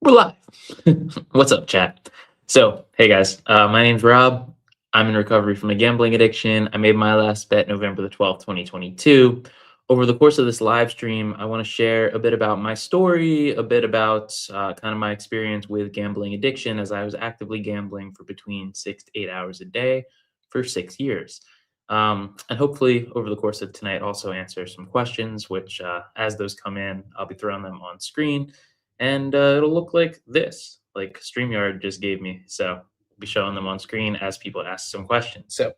We're live. What's up, chat? So, hey guys, my name's Rob. I'm in recovery from a gambling addiction. I made my last bet November the 12th, 2022. Over the course of this live stream, I want to share a bit about my story, a bit about kind of my experience with gambling addiction as I was actively gambling for between 6 to 8 hours a day for 6 years. And hopefully, over the course of tonight, also answer some questions, which, as those come in, I'll be throwing them on screen and it'll look like this, like StreamYard just gave me. So I'll be showing them on screen as people ask some questions. So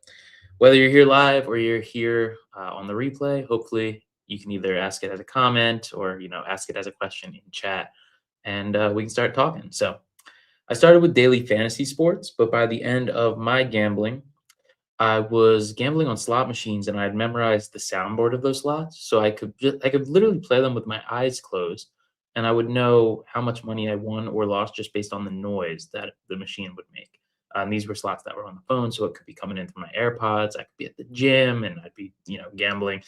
whether you're here live or you're here on the replay, hopefully you can either ask it as a comment or ask it as a question in chat, and we can start talking. So I started with daily fantasy sports, but by the end of my gambling, I was gambling on slot machines and I had memorized the soundboard of those slots, so I could literally play them with my eyes closed, and I would know how much money I won or lost just based on the noise that the machine would make. And these were slots that were on the phone, so it could be coming in through my AirPods. I could be at the gym and I'd be, gambling.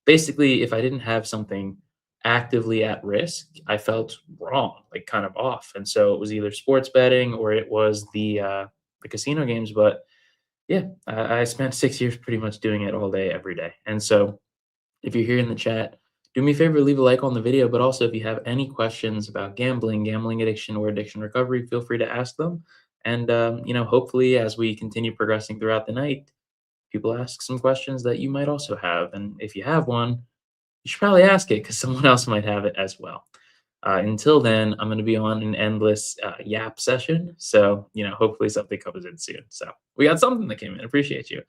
Basically, if I didn't have something actively at risk, I felt wrong, like kind of off. And so it was either sports betting or it was the casino games, but yeah, I spent 6 years pretty much doing it all day, every day. And so if you're here in the chat, do me a favor, leave a like on the video. But also, if you have any questions about gambling, gambling addiction, or addiction recovery, feel free to ask them. And, hopefully, as we continue progressing throughout the night, people ask some questions that you might also have. And if you have one, you should probably ask it because someone else might have it as well. Until then, I'm going to be on an endless yap session. So, hopefully something comes in soon. So, we got something that came in. Appreciate you.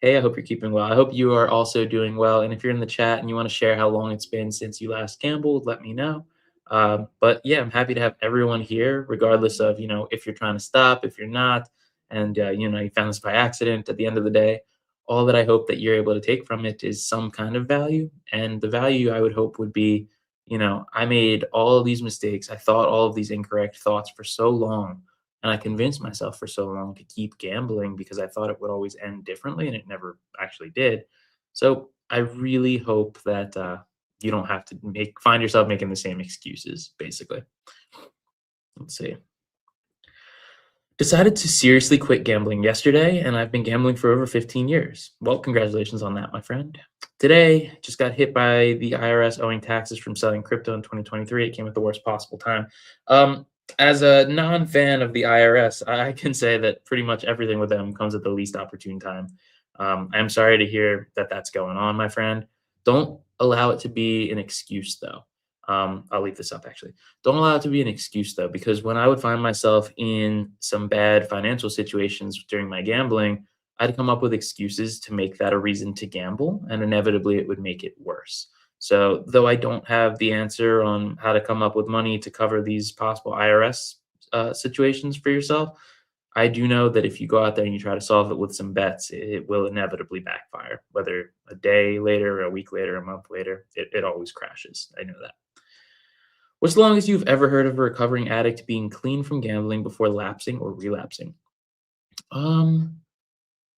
Hey, I hope you're keeping well. I hope you are also doing well. And if you're in the chat and you want to share how long it's been since you last gambled, let me know. But yeah, I'm happy to have everyone here, regardless of, if you're trying to stop, if you're not, and, you found this by accident at the end of the day. All that I hope that you're able to take from it is some kind of value. And the value I would hope would be, I made all of these mistakes. I thought all of these incorrect thoughts for so long. And I convinced myself for so long to keep gambling because I thought it would always end differently, and it never actually did. So I really hope that you don't have to find yourself making the same excuses, basically. Let's see. Decided to seriously quit gambling yesterday, and I've been gambling for over 15 years. Well, congratulations on that, my friend. Today, just got hit by the IRS owing taxes from selling crypto in 2023. It came at the worst possible time. As a non-fan of the IRS, I can say that pretty much everything with them comes at the least opportune time. I'm sorry to hear that that's going on, my friend. Don't allow it to be an excuse, though. I'll leave this up actually. Don't allow it to be an excuse though, because when I would find myself in some bad financial situations during my gambling, I'd come up with excuses to make that a reason to gamble, and inevitably it would make it worse. So, though I don't have the answer on how to come up with money to cover these possible IRS situations for yourself, I do know that if you go out there and you try to solve it with some bets, it will inevitably backfire. Whether a day later, a week later, a month later, it always crashes. I know that. What's the longest you've ever heard of a recovering addict being clean from gambling before lapsing or relapsing? Um,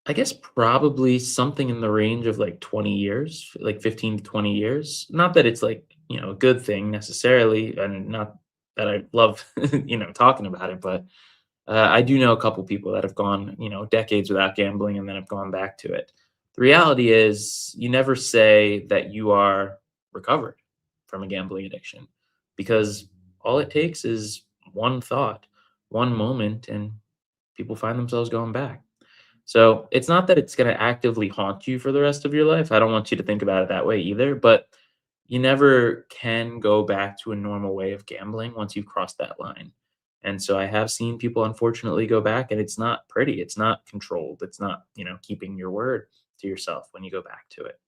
I guess probably something in the range of like 20 years, like 15 to 20 years. Not that it's like, a good thing necessarily, and not that I love, talking about it, but I do know a couple people that have gone, decades without gambling and then have gone back to it. The reality is, you never say that you are recovered from a gambling addiction because all it takes is one thought, one moment, and people find themselves going back. So it's not that it's going to actively haunt you for the rest of your life. I don't want you to think about it that way either, but you never can go back to a normal way of gambling once you've crossed that line. And so I have seen people unfortunately go back, and it's not pretty. It's not controlled. It's not, keeping your word to yourself when you go back to it.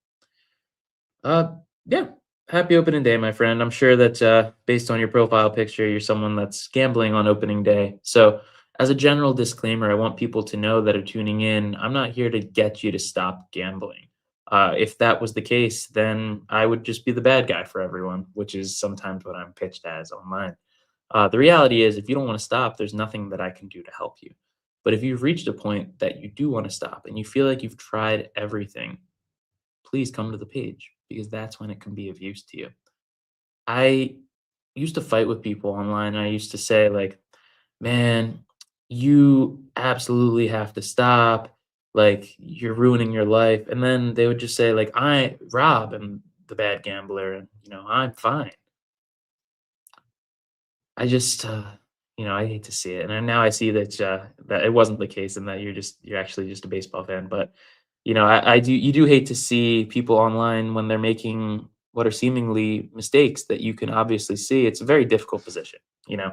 Yeah. Happy opening day, my friend. I'm sure that based on your profile picture, you're someone that's gambling on opening day. So, as a general disclaimer, I want people to know that are tuning in, I'm not here to get you to stop gambling. If that was the case, then I would just be the bad guy for everyone, which is sometimes what I'm pitched as online. The reality is, if you don't want to stop, there's nothing that I can do to help you. But if you've reached a point that you do want to stop and you feel like you've tried everything, please come to the page because that's when it can be of use to you. I, used to fight with people online. And I used to say like, "Man, you absolutely have to stop. Like, you're ruining your life." And then they would just say like, Rob, am the bad gambler, and I'm fine." I just, I hate to see it, and then now I see that it wasn't the case, and that you're actually just a baseball fan. But I do you do hate to see people online when they're making what are seemingly mistakes that you can obviously see. It's a very difficult position. You know,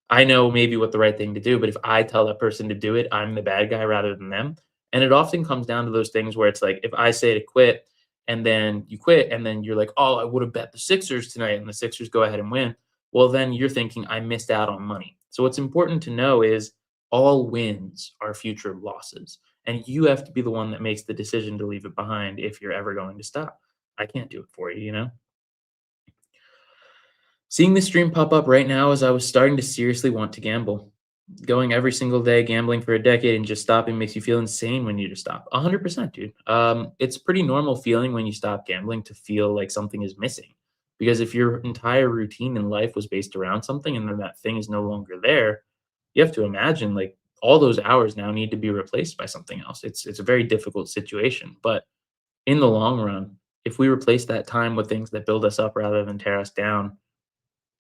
I know maybe what the right thing to do, but if I tell that person to do it, I'm the bad guy rather than them. And it often comes down to those things where it's like if I say to quit, and then you quit, and then you're like, "Oh, I would have bet the Sixers tonight," and the Sixers go ahead and win. Well, then you're thinking, I missed out on money. So what's important to know is all wins are future losses. And you have to be the one that makes the decision to leave it behind if you're ever going to stop. I can't do it for you. Seeing this stream pop up right now as I was starting to seriously want to gamble. Going every single day, gambling for a decade and just stopping makes you feel insane when you just stop. 100%, dude. It's a pretty normal feeling when you stop gambling to feel like something is missing. Because if your entire routine in life was based around something and then that thing is no longer there, you have to imagine like all those hours now need to be replaced by something else. It's a very difficult situation. But in the long run, if we replace that time with things that build us up rather than tear us down,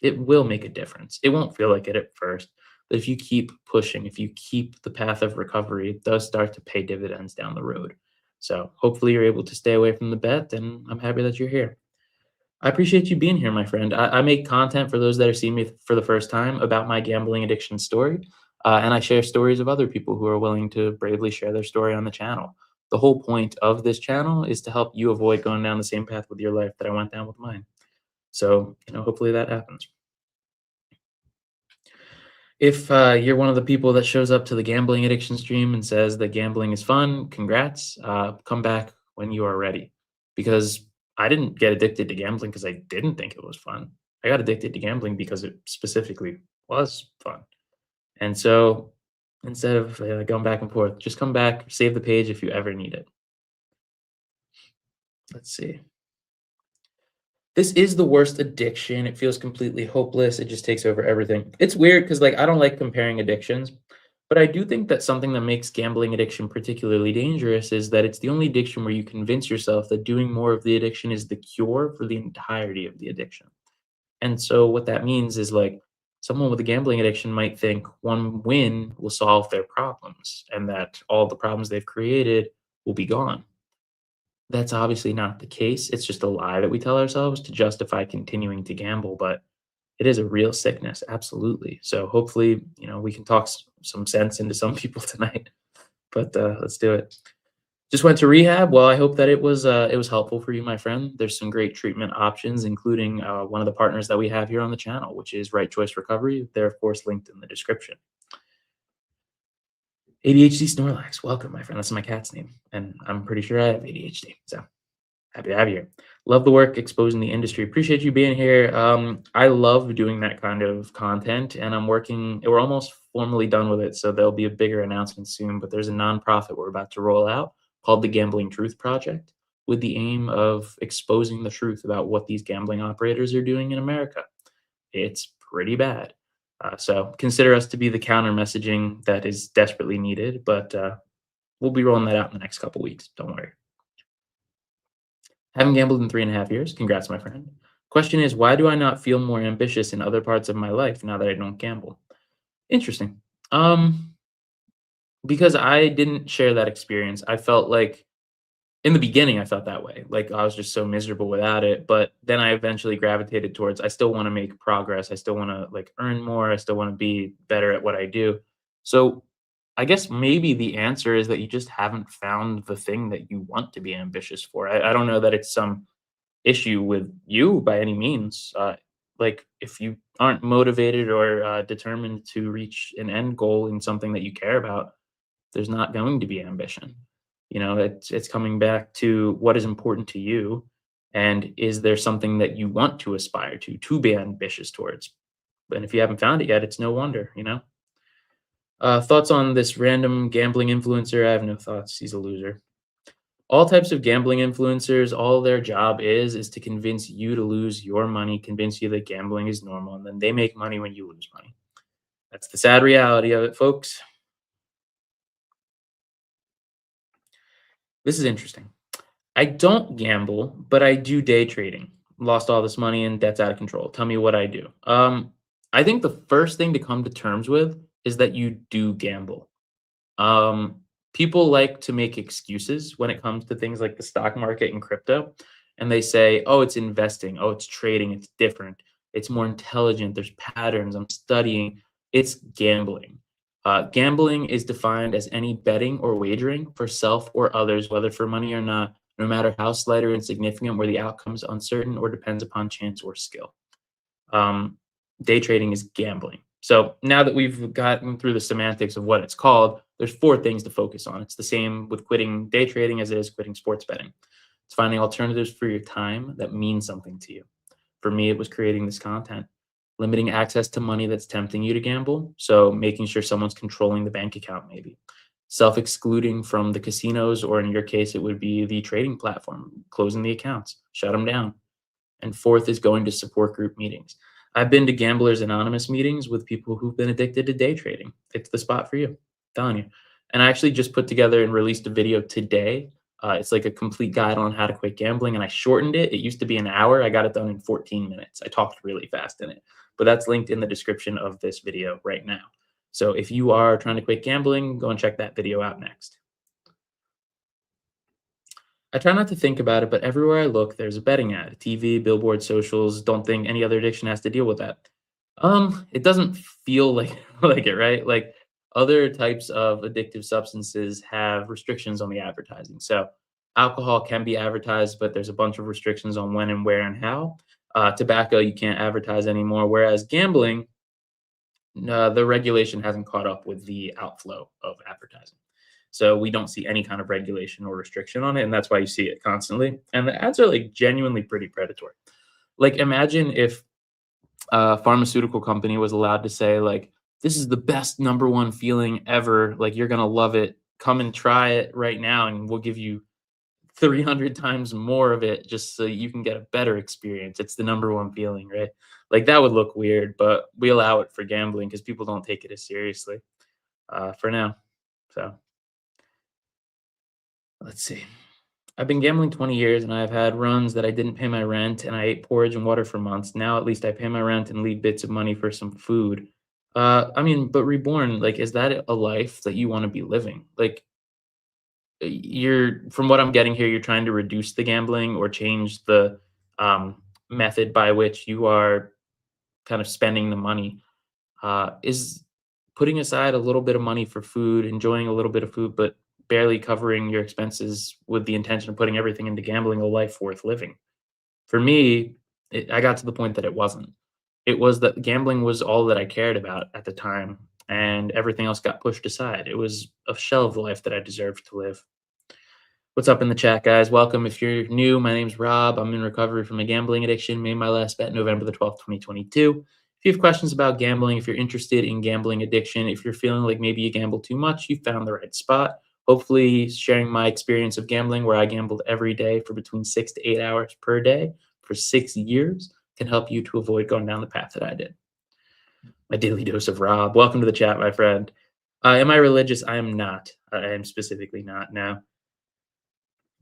it will make a difference. It won't feel like it at first, but if you keep pushing, if you keep the path of recovery, it does start to pay dividends down the road. So hopefully you're able to stay away from the bet, and I'm happy that you're here. I appreciate you being here, my friend. I make content for those that are seeing me for the first time about my gambling addiction story, and I share stories of other people who are willing to bravely share their story on the channel. The whole point of this channel is to help you avoid going down the same path with your life that I went down with mine. So, hopefully that happens. If you're one of the people that shows up to the gambling addiction stream and says that gambling is fun, congrats. Come back when you are ready. Because I didn't get addicted to gambling because I didn't think it was fun. I got addicted to gambling because it specifically was fun. And so instead of going back and forth, just come back, save the page if you ever need it. Let's see. This is the worst addiction. It feels completely hopeless. It just takes over everything. It's weird because like I don't like comparing addictions, but I do think that something that makes gambling addiction particularly dangerous is that it's the only addiction where you convince yourself that doing more of the addiction is the cure for the entirety of the addiction. And so what that means is like someone with a gambling addiction might think one win will solve their problems and that all the problems they've created will be gone. That's obviously not the case. It's just a lie that we tell ourselves to justify continuing to gamble, but it is a real sickness, absolutely. So hopefully, we can talk some sense into some people tonight. But let's do it. Just went to rehab. Well, I hope that it was helpful for you, my friend. There's some great treatment options, including one of the partners that we have here on the channel, which is Right Choice Recovery. They're of course linked in the description. ADHD Snorlax, welcome, my friend. That's my cat's name, and I'm pretty sure I have ADHD. So happy to have you here. Love the work exposing the industry. Appreciate you being here. I love doing that kind of content, and we're almost formally done with it, so there'll be a bigger announcement soon. But there's a nonprofit we're about to roll out called the Gambling Truth Project, with the aim of exposing the truth about what these gambling operators are doing in America. It's pretty bad. So consider us to be the counter messaging that is desperately needed, but we'll be rolling that out in the next couple weeks. Don't worry. Haven't gambled in 3.5 years. Congrats, my friend. Question is, why do I not feel more ambitious in other parts of my life now that I don't gamble? Interesting. Um, because I didn't share that experience. I felt like in the beginning, I felt that way. Like I was just so miserable without it. But then I eventually gravitated towards I still want to make progress. I still want to like earn more. I still want to be better at what I do. So I guess maybe the answer is that you just haven't found the thing that you want to be ambitious for. I don't know that it's some issue with you by any means. Like if you aren't motivated or determined to reach an end goal in something that you care about, there's not going to be ambition. It's coming back to what is important to you, and is there something that you want to aspire to be ambitious towards? And if you haven't found it yet, it's no wonder. Thoughts on this random gambling influencer? I have no thoughts. He's a loser. All types of gambling influencers, all their job is to convince you to lose your money, convince you that gambling is normal, and then they make money when you lose money. That's the sad reality of it, folks. This is interesting. I don't gamble, but I do day trading. Lost all this money and debt's out of control. Tell me what I do. I think the first thing to come to terms with is that you do gamble. Um, People like to make excuses when it comes to things like the stock market and crypto. And they say, oh, it's investing. Oh, it's trading. It's different. It's more intelligent. There's patterns. I'm studying. It's gambling. Gambling is defined as any betting or wagering for self or others, whether for money or not, no matter how slight or insignificant, where the outcome is uncertain or depends upon chance or skill. Um, Day trading is gambling. So now that we've gotten through the semantics of what it's called, there's four things to focus on. It's the same with quitting day trading as it is quitting sports betting. It's finding alternatives for your time that mean something to you. For me, it was creating this content, limiting access to money that's tempting you to gamble. So making sure someone's controlling the bank account, maybe self excluding from the casinos, or in your case, it would be the trading platform, closing the accounts, shut them down. And fourth is going to support group meetings. I've been to Gamblers Anonymous meetings with people who've been addicted to day trading. It's the spot for you. I'm telling you. And I actually just put together and released a video today. It's like a complete guide on how to quit gambling, and I shortened it. It used to be an hour. I got it done in 14 minutes. I talked really fast in it, but that's linked in the description of this video right now. So if you are trying to quit gambling, go and check that video out next. I try not to think about it, but everywhere I look, there's a betting ad. TV, billboard, socials. Don't think any other addiction has to deal with that. It doesn't feel like like it, right? Like other types of addictive substances have restrictions on the advertising. So alcohol can be advertised, but there's a bunch of restrictions on when and where and how. Tobacco, you can't advertise anymore. Whereas gambling, the regulation hasn't caught up with the outflow of advertising. So we don't see any kind of regulation or restriction on it, and that's why you see it constantly. And the ads are like genuinely pretty predatory. Like imagine if a pharmaceutical company was allowed to say like, "This is the best number one feeling ever. Like you're gonna love it. Come and try it right now, and we'll give you 300 times more of it just so you can get a better experience. It's the number one feeling, right?" Like that would look weird, but we allow it for gambling because people don't take it as seriously for now. So let's see. I've been gambling 20 years and I've had runs that I didn't pay my rent and I ate porridge and water for months. Now at least I pay my rent and leave bits of money for some food. I mean, but reborn, like, is that a life that you want to be living? Like, you're from what I'm getting here, you're trying to reduce the gambling or change the method by which you are kind of spending the money. Is putting aside a little bit of money for food, enjoying a little bit of food, but barely covering your expenses with the intention of putting everything into gambling a life worth living? For me, I got to the point that it wasn't. It was that gambling was all that I cared about at the time, and everything else got pushed aside. It was a shell of the life that I deserved to live. What's up in the chat, guys? Welcome. If you're new, my name's Rob. I'm in recovery from a gambling addiction. Made my last bet November the 12th, 2022. If you have questions about gambling, if you're interested in gambling addiction, if you're feeling like maybe you gamble too much, you found the right spot. Hopefully, sharing my experience of gambling, where I gambled every day for between 6 to 8 hours per day for 6 years, can help you to avoid going down the path that I did. My daily dose of Rob. Welcome to the chat, my friend. Am I religious? I am not. I am specifically not now.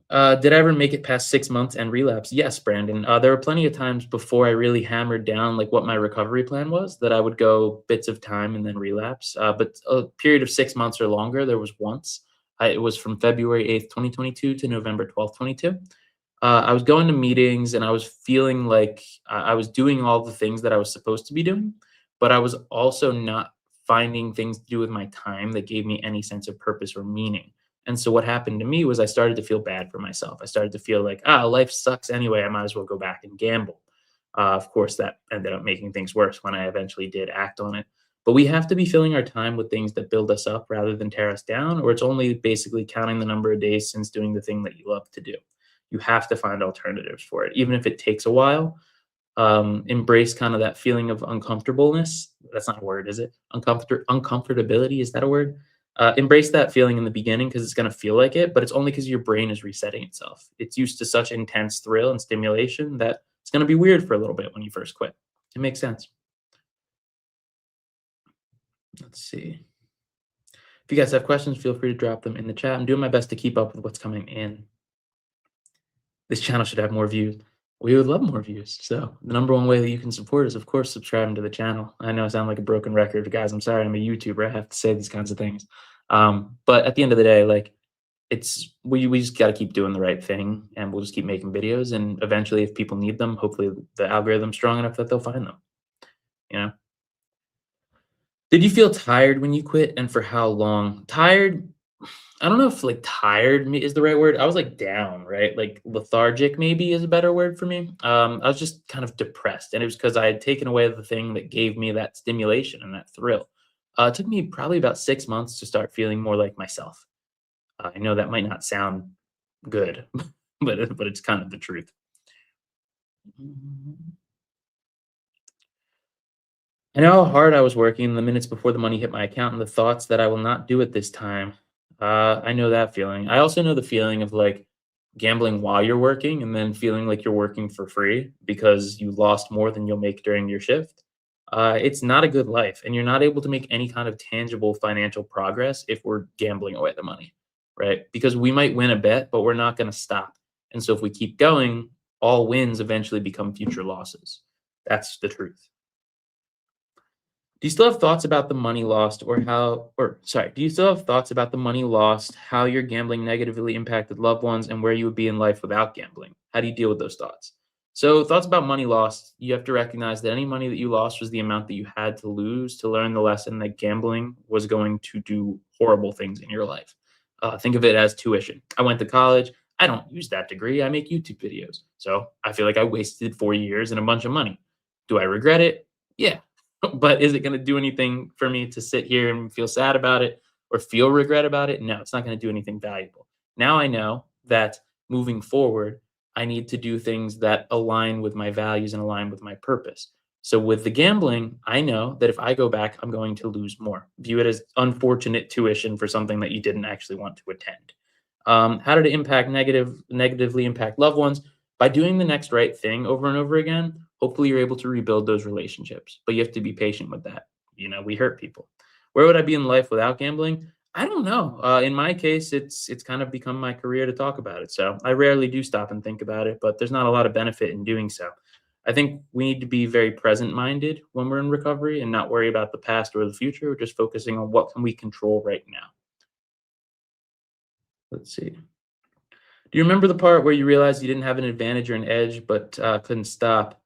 Did I ever make it past 6 months and relapse? Yes, Brandon. There were plenty of times before I really hammered down like what my recovery plan was, that I would go bits of time and then relapse. But a period of 6 months or longer, there was once. It was from February 8th, 2022 to November 12th, 22. I was going to meetings and I was feeling like I was doing all the things that I was supposed to be doing, but I was also not finding things to do with my time that gave me any sense of purpose or meaning. And so what happened to me was I started to feel bad for myself. I started to feel like, life sucks anyway. I might as well go back and gamble. Of course, that ended up making things worse when I eventually did act on it. But we have to be filling our time with things that build us up rather than tear us down, or it's only basically counting the number of days since doing the thing that you love to do. You have to find alternatives for it, even if it takes a while. Embrace kind of that feeling of uncomfortableness. That's not a word, is it? Uncomfortability, is that a word? Embrace that feeling in the beginning because it's going to feel like it, but it's only because your brain is resetting itself. It's used to such intense thrill and stimulation that it's going to be weird for a little bit when you first quit. It makes sense. Let's see. If you guys have questions, feel free to drop them in the chat. I'm doing my best to keep up with what's coming in. This channel should have more views. We would love more views. So the number one way that you can support is, of course, subscribing to the channel. I know I sound like a broken record, guys. I'm sorry. I'm a YouTuber. I have to say these kinds of things. But at the end of the day, like we just got to keep doing the right thing, and we'll just keep making videos. And eventually, if people need them, hopefully the algorithm's strong enough that they'll find them. You know. Did you feel tired when you quit, and for how long? Tired, I don't know if like tired is the right word. I was like down, right? Like lethargic maybe is a better word for me. I was just kind of depressed, and it was because I had taken away the thing that gave me that stimulation and that thrill. It took me probably about 6 months to start feeling more like myself. I know that might not sound good, but it's kind of the truth. I know how hard I was working in the minutes before the money hit my account and the thoughts that I will not do it this time. I know that feeling. I also know the feeling of like gambling while you're working and then feeling like you're working for free because you lost more than you'll make during your shift. It's not a good life, and you're not able to make any kind of tangible financial progress if we're gambling away the money, right? Because we might win a bet, but we're not going to stop. And so if we keep going, all wins eventually become future losses. That's the truth. Do you still have thoughts about the money lost do you still have thoughts about the money lost, how your gambling negatively impacted loved ones, and where you would be in life without gambling? How do you deal with those thoughts? So, thoughts about money lost, you have to recognize that any money that you lost was the amount that you had to lose to learn the lesson that gambling was going to do horrible things in your life. Think of it as tuition. I went to college. I don't use that degree. I make YouTube videos. So, I feel like I wasted 4 years and a bunch of money. Do I regret it? Yeah. But is it going to do anything for me to sit here and feel sad about it or feel regret about it? No, it's not going to do anything valuable. Now I know that moving forward, I need to do things that align with my values and align with my purpose. So with the gambling, I know that if I go back, I'm going to lose more. View it as unfortunate tuition for something that you didn't actually want to attend. How did it negatively impact loved ones? By doing the next right thing over and over again, hopefully you're able to rebuild those relationships. But you have to be patient with that. You know, we hurt people. Where would I be in life without gambling? I don't know. In my case, it's kind of become my career to talk about it. So I rarely do stop and think about it, but there's not a lot of benefit in doing so. I think we need to be very present minded when we're in recovery and not worry about the past or the future. We're just focusing on what can we control right now. Let's see. Do you remember the part where you realized you didn't have an advantage or an edge, but couldn't stop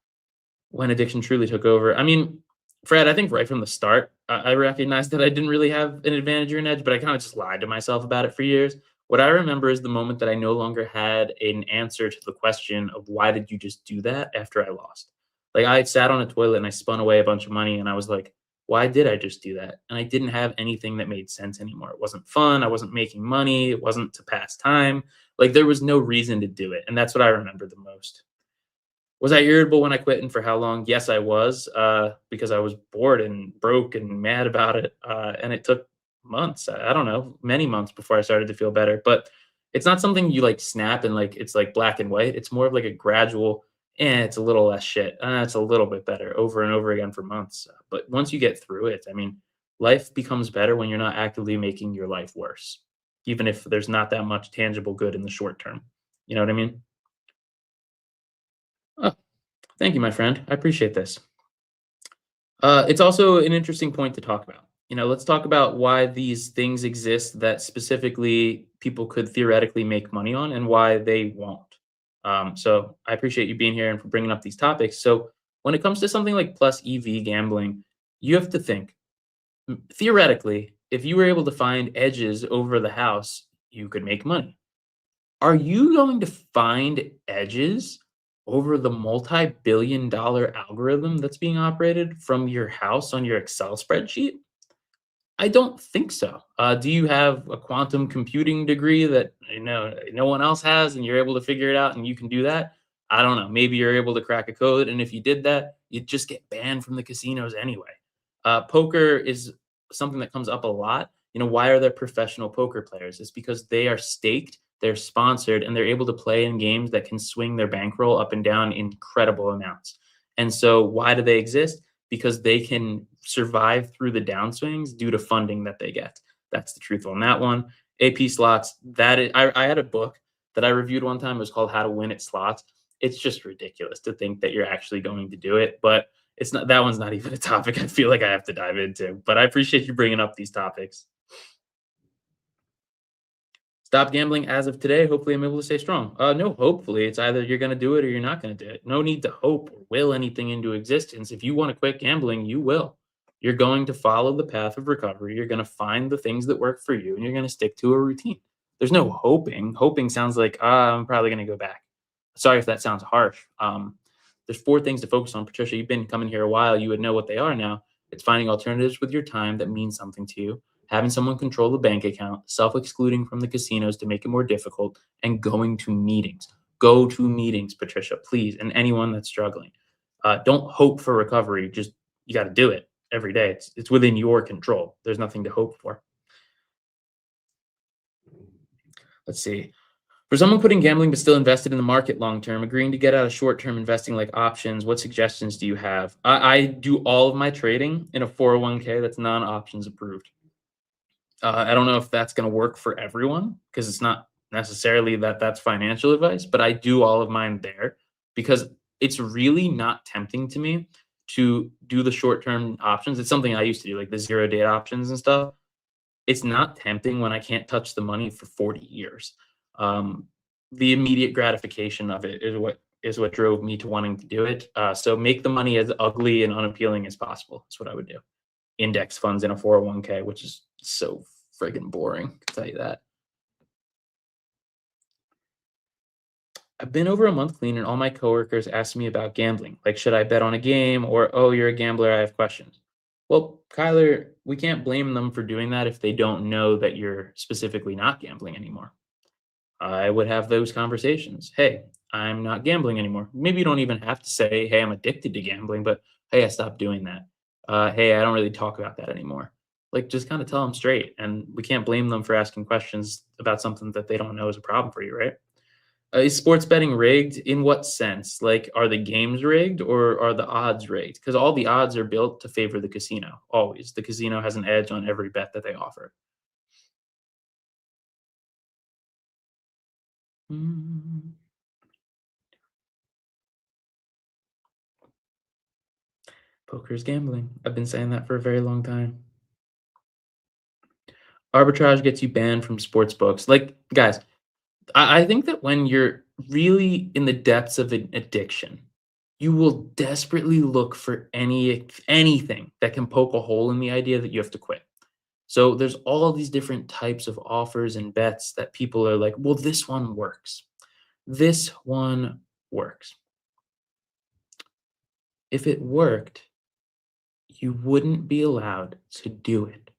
when addiction truly took over? I mean, Fred, I think right from the start, I recognized that I didn't really have an advantage or an edge, but I kind of just lied to myself about it for years. What I remember is the moment that I no longer had an answer to the question of why did you just do that after I lost? Like I sat on a toilet and I spun away a bunch of money and I was like, why did I just do that? And I didn't have anything that made sense anymore. It wasn't fun. I wasn't making money. It wasn't to pass time. Like there was no reason to do it. And that's what I remember the most. Was I irritable when I quit and for how long? Yes, I was, because I was bored and broke and mad about it. And it took months. I don't know, many months before I started to feel better. But it's not something you like snap and like it's like black and white. It's more of like a gradual, it's a little less shit. It's a little bit better over and over again for months. But once you get through it, I mean, life becomes better when you're not actively making your life worse, even if there's not that much tangible good in the short term. You know what I mean? Oh, thank you, my friend. I appreciate this. It's also an interesting point to talk about. You know, let's talk about why these things exist that specifically people could theoretically make money on and why they won't. So I appreciate you being here and for bringing up these topics. So when it comes to something like plus EV gambling, you have to think theoretically, if you were able to find edges over the house, you could make money. Are you going to find edges over the multi-billion-dollar algorithm that's being operated from your house on your Excel spreadsheet? I don't think so. Do you have a quantum computing degree that no one else has, and you're able to figure it out, and you can do that? I don't know. Maybe you're able to crack a code, and if you did that, you'd just get banned from the casinos anyway. Poker is something that comes up a lot. Why are there professional poker players? It's because they are staked, they're sponsored, and they're able to play in games that can swing their bankroll up and down in incredible amounts. And so, why do they exist? Because they can survive through the downswings due to funding that they get. That's the truth on that one. AP slots. I had a book that I reviewed one time. It was called How to Win at Slots. It's just ridiculous to think that you're actually going to do it, but it's not. That one's not even a topic I feel like I have to dive into. But I appreciate you bringing up these topics. Stop gambling as of today. Hopefully, I'm able to stay strong. No, hopefully, it's either you're going to do it or you're not going to do it. No need to hope or will anything into existence. If you want to quit gambling, you will. You're going to follow the path of recovery. You're going to find the things that work for you, and you're going to stick to a routine. There's no hoping. Hoping sounds like I'm probably going to go back. Sorry if that sounds harsh. There's four things to focus on, Patricia. You've been coming here a while. You would know what they are now. It's finding alternatives with your time that mean something to you, having someone control the bank account, self-excluding from the casinos to make it more difficult, and going to meetings. Go to meetings, Patricia, please, and anyone that's struggling. Don't hope for recovery. Just you got to do it every day. It's within your control. There's nothing to hope for. Let's see. For someone quitting gambling but still invested in the market long term, agreeing to get out of short term investing like options, what suggestions do you have? I do all of my trading in a 401k that's non options approved. I don't know if that's going to work for everyone because it's not necessarily that's financial advice, but I do all of mine there because it's really not tempting to me to do the short term options. It's something I used to do, like the 0 date options and stuff. It's not tempting when I can't touch the money for 40 years. Um, the immediate gratification of it is what drove me to wanting to do it. So make the money as ugly and unappealing as possible. That's what I would do. Index funds in a 401k, which is so friggin' boring. I can tell you that. I've been over a month clean, and all my coworkers ask me about gambling. Like, should I bet on a game? Or, oh, you're a gambler, I have questions. Well, Kyler, we can't blame them for doing that if they don't know that you're specifically not gambling anymore. I would have those conversations. Hey, I'm not gambling anymore. Maybe you don't even have to say, hey, I'm addicted to gambling, but hey, I stopped doing that. Hey, I don't really talk about that anymore. Like, just kind of tell them straight. And we can't blame them for asking questions about something that they don't know is a problem for you, right? Is sports betting rigged? In what sense? Like, are the games rigged or are the odds rigged? Because all the odds are built to favor the casino. Always, the casino has an edge on every bet that they offer. Mm. Poker is gambling. I've been saying that for a very long time. Arbitrage gets you banned from sports books. Like, guys, I think that when you're really in the depths of an addiction, you will desperately look for anything that can poke a hole in the idea that you have to quit. So there's all these different types of offers and bets that people are like, well, this one works. This one works. If it worked, you wouldn't be allowed to do it.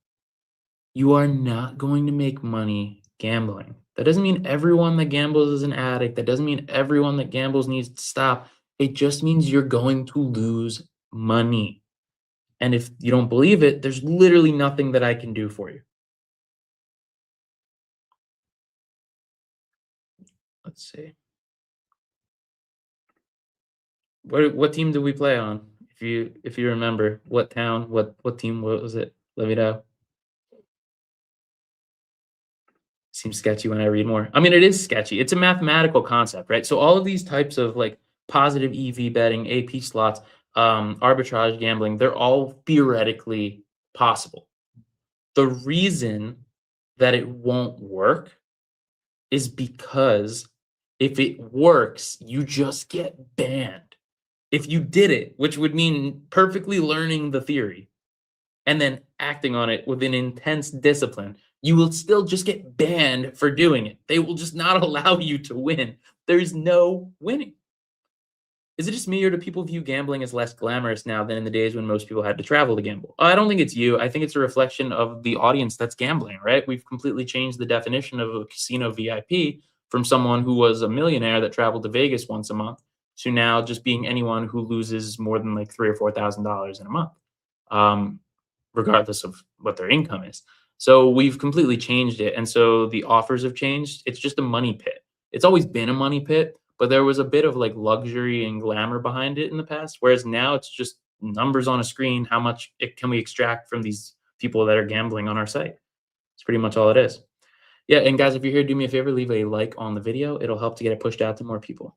You are not going to make money gambling. That doesn't mean everyone that gambles is an addict. That doesn't mean everyone that gambles needs to stop. It just means you're going to lose money. And if you don't believe it, there's literally nothing that I can do for you. Let's see. What team did we play on? If you remember, what town, what team, what was it? Let me know. Seems sketchy when I read more. I mean, it is sketchy. It's a mathematical concept, right? So all of these types of like positive EV betting, AP slots, arbitrage gambling, they're all theoretically possible. The reason that it won't work is because if it works, you just get banned. If you did it, which would mean perfectly learning the theory and then acting on it with an intense discipline, you will still just get banned for doing it. They will just not allow you to win. There's no winning. Is it just me, or do people view gambling as less glamorous now than in the days when most people had to travel to gamble? I don't think it's you. I think it's a reflection of the audience that's gambling, right? We've completely changed the definition of a casino VIP from someone who was a millionaire that traveled to Vegas once a month to now just being anyone who loses more than like $3,000 or $4,000 in a month, regardless of what their income is. So we've completely changed it, and so the offers have changed. It's just a money pit. It's always been a money pit, but there was a bit of like luxury and glamour behind it in the past. Whereas now it's just numbers on a screen. How much can we extract from these people that are gambling on our site? It's pretty much all it is. Yeah, and guys, if you're here, do me a favor, leave a like on the video. It'll help to get it pushed out to more people.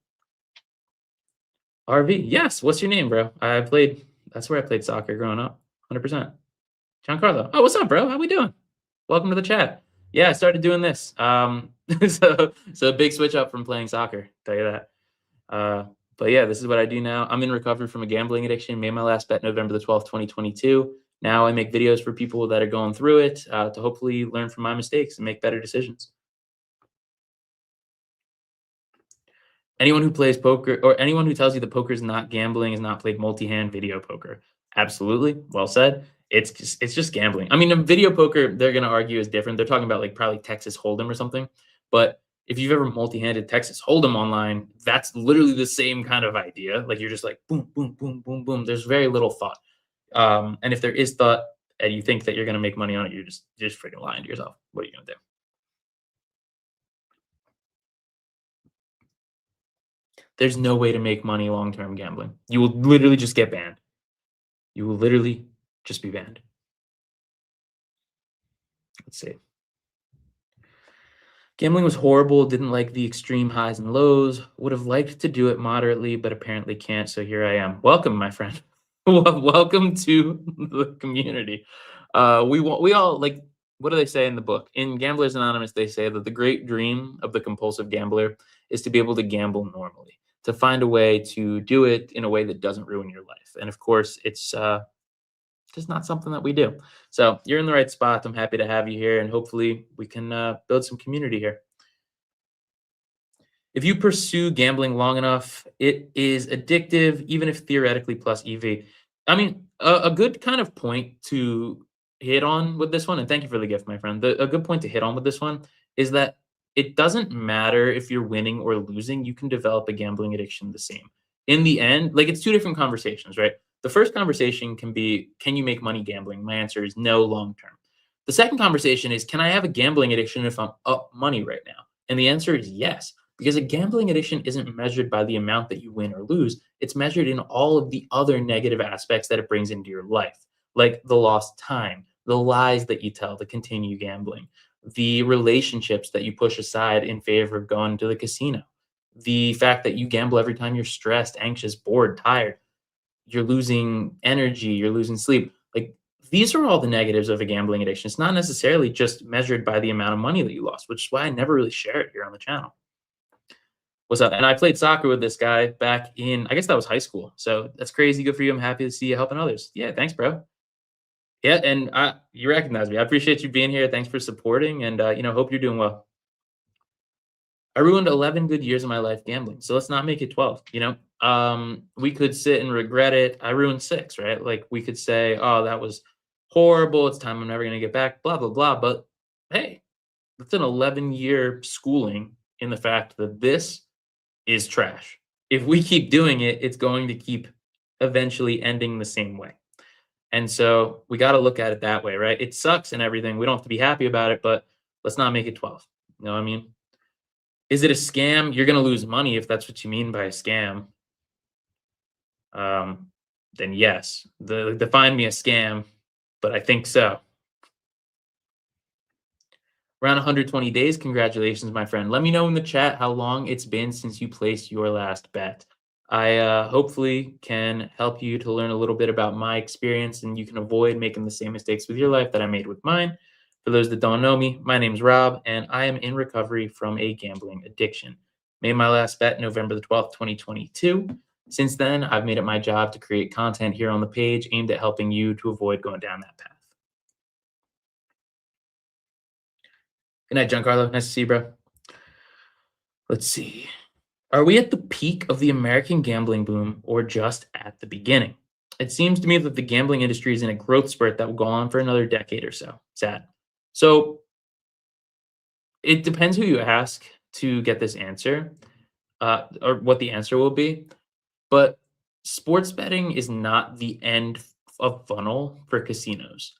RV, yes. What's your name, bro? I played. That's where I played soccer growing up. 100%. Giancarlo. Oh, what's up, bro? How we doing? Welcome to the chat. Yeah, I started doing this. So a big switch up from playing soccer. Tell you that. Uh, but yeah, this is what I do now. I'm in recovery from a gambling addiction. Made my last bet November the 12th, 2022. Now I make videos for people that are going through it to hopefully learn from my mistakes and make better decisions. Anyone who plays poker or anyone who tells you that poker is not gambling has not played multi-hand video poker. Absolutely. Well said. It's just gambling. I mean, in video poker, they're gonna argue is different. They're talking about like probably Texas Hold'em or something. But if you've ever multi-handed Texas Hold'em online, that's literally the same kind of idea. Like you're just like boom, boom, boom, boom, boom. There's very little thought. And if there is thought and you think that you're gonna make money on it, you're just freaking lying to yourself. What are you gonna do? There's no way to make money long-term gambling. You will literally just get banned. You will literally just be banned. Let's see. Gambling was horrible, didn't like the extreme highs and lows, would have liked to do it moderately, but apparently can't. So here I am. Welcome, my friend. Welcome to the community. We all like, what do they say in the book? In Gamblers Anonymous, they say that the great dream of the compulsive gambler is to be able to gamble normally, to find a way to do it in a way that doesn't ruin your life. And of course, it's just not something that we do. So you're in the right spot. I'm happy to have you here, and hopefully we can build some community here. If you pursue gambling long enough, it is addictive, even if theoretically plus EV. I mean, a good kind of point to hit on with this one, and thank you for the gift, my friend. A good point to hit on with this one is that it doesn't matter if you're winning or losing, you can develop a gambling addiction the same. In the end, like it's two different conversations, right? The first conversation can be, can you make money gambling? My answer is no long term. The second conversation is, can I have a gambling addiction if I'm up money right now? And the answer is yes. Because a gambling addiction isn't measured by the amount that you win or lose. It's measured in all of the other negative aspects that it brings into your life, like the lost time, the lies that you tell to continue gambling, the relationships that you push aside in favor of going to the casino, the fact that you gamble every time you're stressed, anxious, bored, tired, you're losing energy, you're losing sleep. Like these are all the negatives of a gambling addiction. It's not necessarily just measured by the amount of money that you lost, which is why I never really share it here on the channel. What's up? And I played soccer with this guy back in, I guess that was high school. So that's crazy. Good for you. I'm happy to see you helping others. Yeah, thanks, bro. Yeah, and you recognize me. I appreciate you being here. Thanks for supporting, and hope you're doing well. I ruined 11 good years of my life gambling, so let's not make it 12. We could sit and regret it. I ruined 6, right? Like we could say, "Oh, that was horrible. It's time I'm never gonna get back." Blah blah blah. But hey, that's an 11-year schooling in the fact that this is trash. If we keep doing it, it's going to keep eventually ending the same way. And so we got to look at it that way, right? It sucks and everything. We don't have to be happy about it, but let's not make it 12. You know what I mean? Is it a scam? You're going to lose money if that's what you mean by a scam. Um, then yes, define me a scam, but I think so. Around 120 days. Congratulations, my friend. Let me know in the chat how long it's been since you placed your last bet. I hopefully can help you to learn a little bit about my experience and you can avoid making the same mistakes with your life that I made with mine. For those that don't know me, my name's Rob, and I am in recovery from a gambling addiction. Made my last bet November the 12th, 2022. Since then, I've made it my job to create content here on the page aimed at helping you to avoid going down that path. Good night, Giancarlo. Nice to see you, bro. Let's see. Are we at the peak of the American gambling boom or just at the beginning? It seems to me that the gambling industry is in a growth spurt that will go on for another decade or so. Sad. So it depends who you ask to get this answer, or what the answer will be. But sports betting is not the end of funnel for casinos.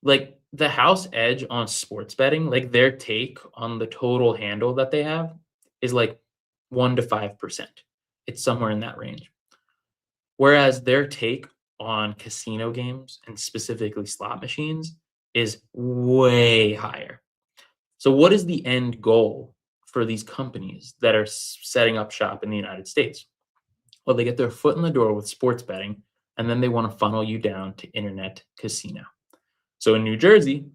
Like the house edge on sports betting, like their take on the total handle that they have is like 1 to 5%. It's somewhere in that range. Whereas their take on casino games and specifically slot machines is way higher. So what is the end goal for these companies that are setting up shop in the United States? Well, they get their foot in the door with sports betting, and then they want to funnel you down to internet casino. So in New Jersey,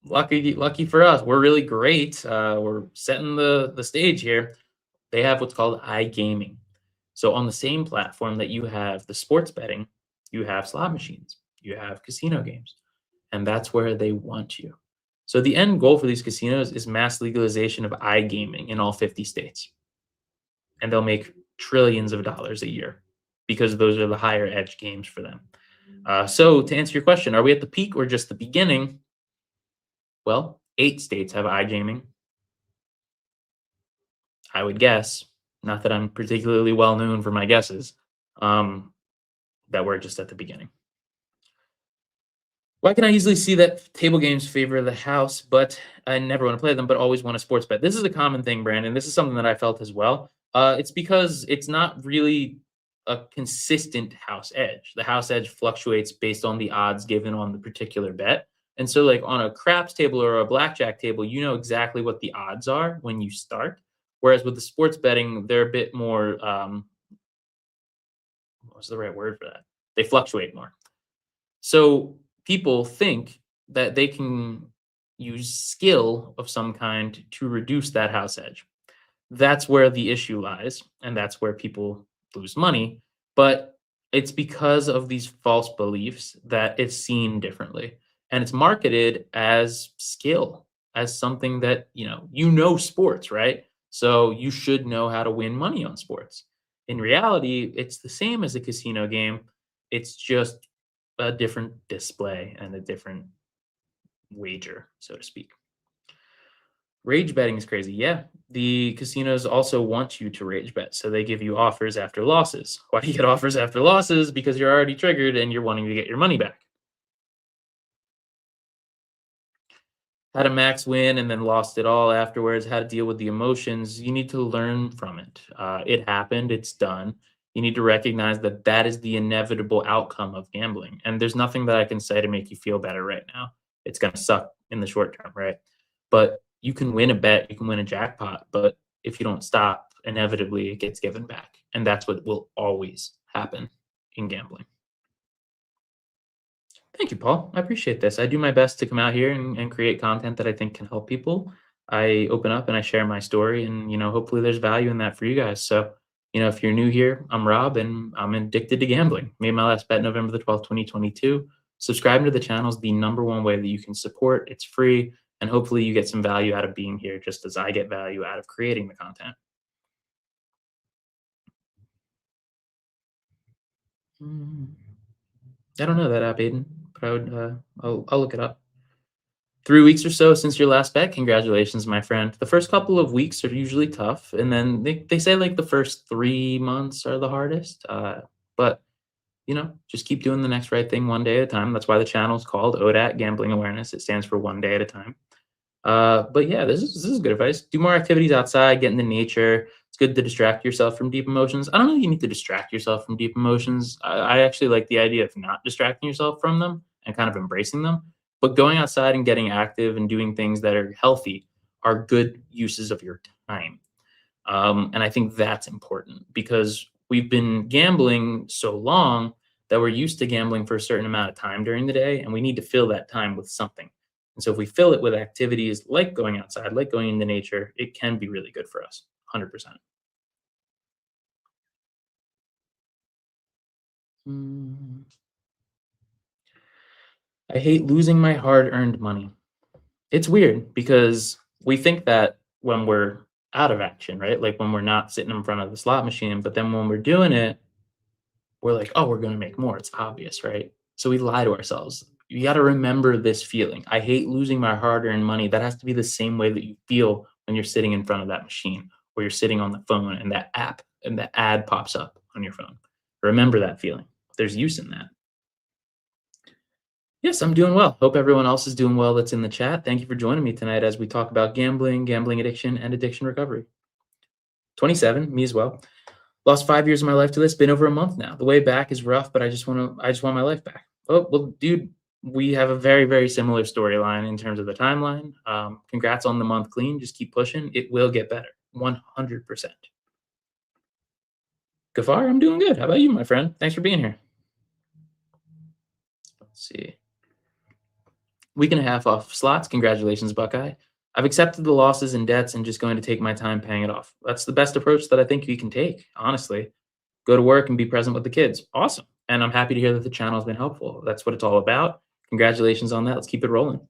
lucky for us, we're really great. We're setting the stage here. They have what's called iGaming. So on the same platform that you have the sports betting, you have slot machines, you have casino games, and that's where they want you. So the end goal for these casinos is mass legalization of iGaming in all 50 states, and they'll make trillions of dollars a year because those are the higher edge games for them. So to answer your question, are we at the peak or just the beginning? Well, 8 states have iGaming. I would guess, not that I'm particularly well known for my guesses, um, that we're just at the beginning. Why can I easily see that table games favor the house, but I never want to play them, but always want a sports bet? This is a common thing, Brandon. This is something that I felt as well. It's because it's not really a consistent house edge. The house edge fluctuates based on the odds given on the particular bet. And so, like on a craps table or a blackjack table, you know exactly what the odds are when you start. Whereas with the sports betting, they're a bit more, what's the right word for that? They fluctuate more. So people think that they can use skill of some kind to reduce that house edge. That's where the issue lies, and that's where people lose money. But it's because of these false beliefs that it's seen differently. And it's marketed as skill, as something that, sports, right? So you should know how to win money on sports. In reality, it's the same as a casino game. It's just a different display and a different wager, so to speak. Rage betting is crazy. Yeah. The casinos also want you to rage bet. So they give you offers after losses. Why do you get offers after losses? Because you're already triggered and you're wanting to get your money back. Had a max win and then lost it all afterwards, how to deal with the emotions. You need to learn from it. It happened, it's done. You need to recognize that that is the inevitable outcome of gambling. And there's nothing that I can say to make you feel better right now. It's going to suck in the short term, right? But you can win a bet, you can win a jackpot, but if you don't stop, inevitably it gets given back. And that's what will always happen in gambling. Thank you, Paul. I appreciate this. I do my best to come out here and create content that I think can help people. I open up and I share my story, and hopefully there's value in that for you guys. So, if you're new here, I'm Rob, and I'm addicted to gambling. Made my last bet November the 12th, 2022. Subscribing to the channel is the number one way that you can support. It's free, and hopefully you get some value out of being here, just as I get value out of creating the content. Mm, I don't know that app, Aiden, but I'll look it up. 3 weeks or so since your last bet. Congratulations, my friend. The first couple of weeks are usually tough, and then they say like the first 3 months are the hardest. But just keep doing the next right thing one day at a time. That's why the channel is called ODAT Gambling Awareness. It stands for one day at a time. But yeah, this is good advice. Do more activities outside, get into nature. It's good to distract yourself from deep emotions. I don't know if you need to distract yourself from deep emotions. I actually like the idea of not distracting yourself from them and kind of embracing them. But going outside and getting active and doing things that are healthy are good uses of your time. And I think that's important because we've been gambling so long that we're used to gambling for a certain amount of time during the day, and we need to fill that time with something. And so if we fill it with activities like going outside, like going into nature, it can be really good for us. 100%. Mm, I hate losing my hard-earned money. It's weird because we think that when we're out of action, right? Like when we're not sitting in front of the slot machine, but then when we're doing it, we're like, oh, we're going to make more. It's obvious, right? So we lie to ourselves. You got to remember this feeling. I hate losing my hard earned money. That has to be the same way that you feel when you're sitting in front of that machine or you're sitting on the phone and that app and the ad pops up on your phone. Remember that feeling. There's use in that. Yes, I'm doing well. Hope everyone else is doing well that's in the chat. Thank you for joining me tonight as we talk about gambling, gambling addiction, and addiction recovery. 27, me as well. Lost 5 years of my life to this. Been over a month now. The way back is rough, but I just want my life back. Oh well, dude, we have a very, very similar storyline in terms of the timeline. Congrats on the month clean. Just keep pushing. It will get better. 100%. Gafar, I'm doing good. How about you, my friend? Thanks for being here. Let's see. Week and a half off slots. Congratulations, Buckeye. I've accepted the losses and debts and just going to take my time paying it off. That's the best approach that I think you can take, honestly. Go to work and be present with the kids. Awesome. And I'm happy to hear that the channel has been helpful. That's what it's all about. Congratulations on that. Let's keep it rolling.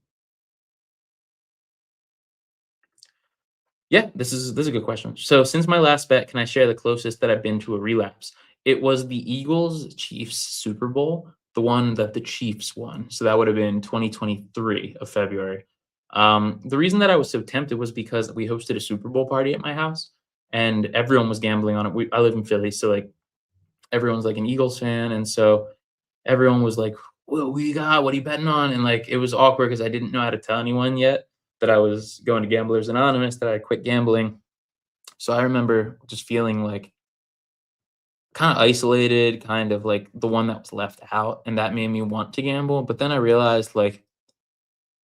Yeah, this is a good question. So since my last bet, can I share the closest that I've been to a relapse? It was the Eagles Chiefs Super Bowl, the one that the Chiefs won. So that would have been 2023 of February. The reason that I was so tempted was because we hosted a Super Bowl party at my house, and everyone was gambling on it. I live in Philly, so like everyone's like an Eagles fan, and so everyone was like, "What we got? What are you betting on?" And like it was awkward because I didn't know how to tell anyone yet that I was going to Gamblers Anonymous, that I quit gambling. So I remember just feeling like kind of isolated, kind of like the one that was left out, and that made me want to gamble. But then I realized like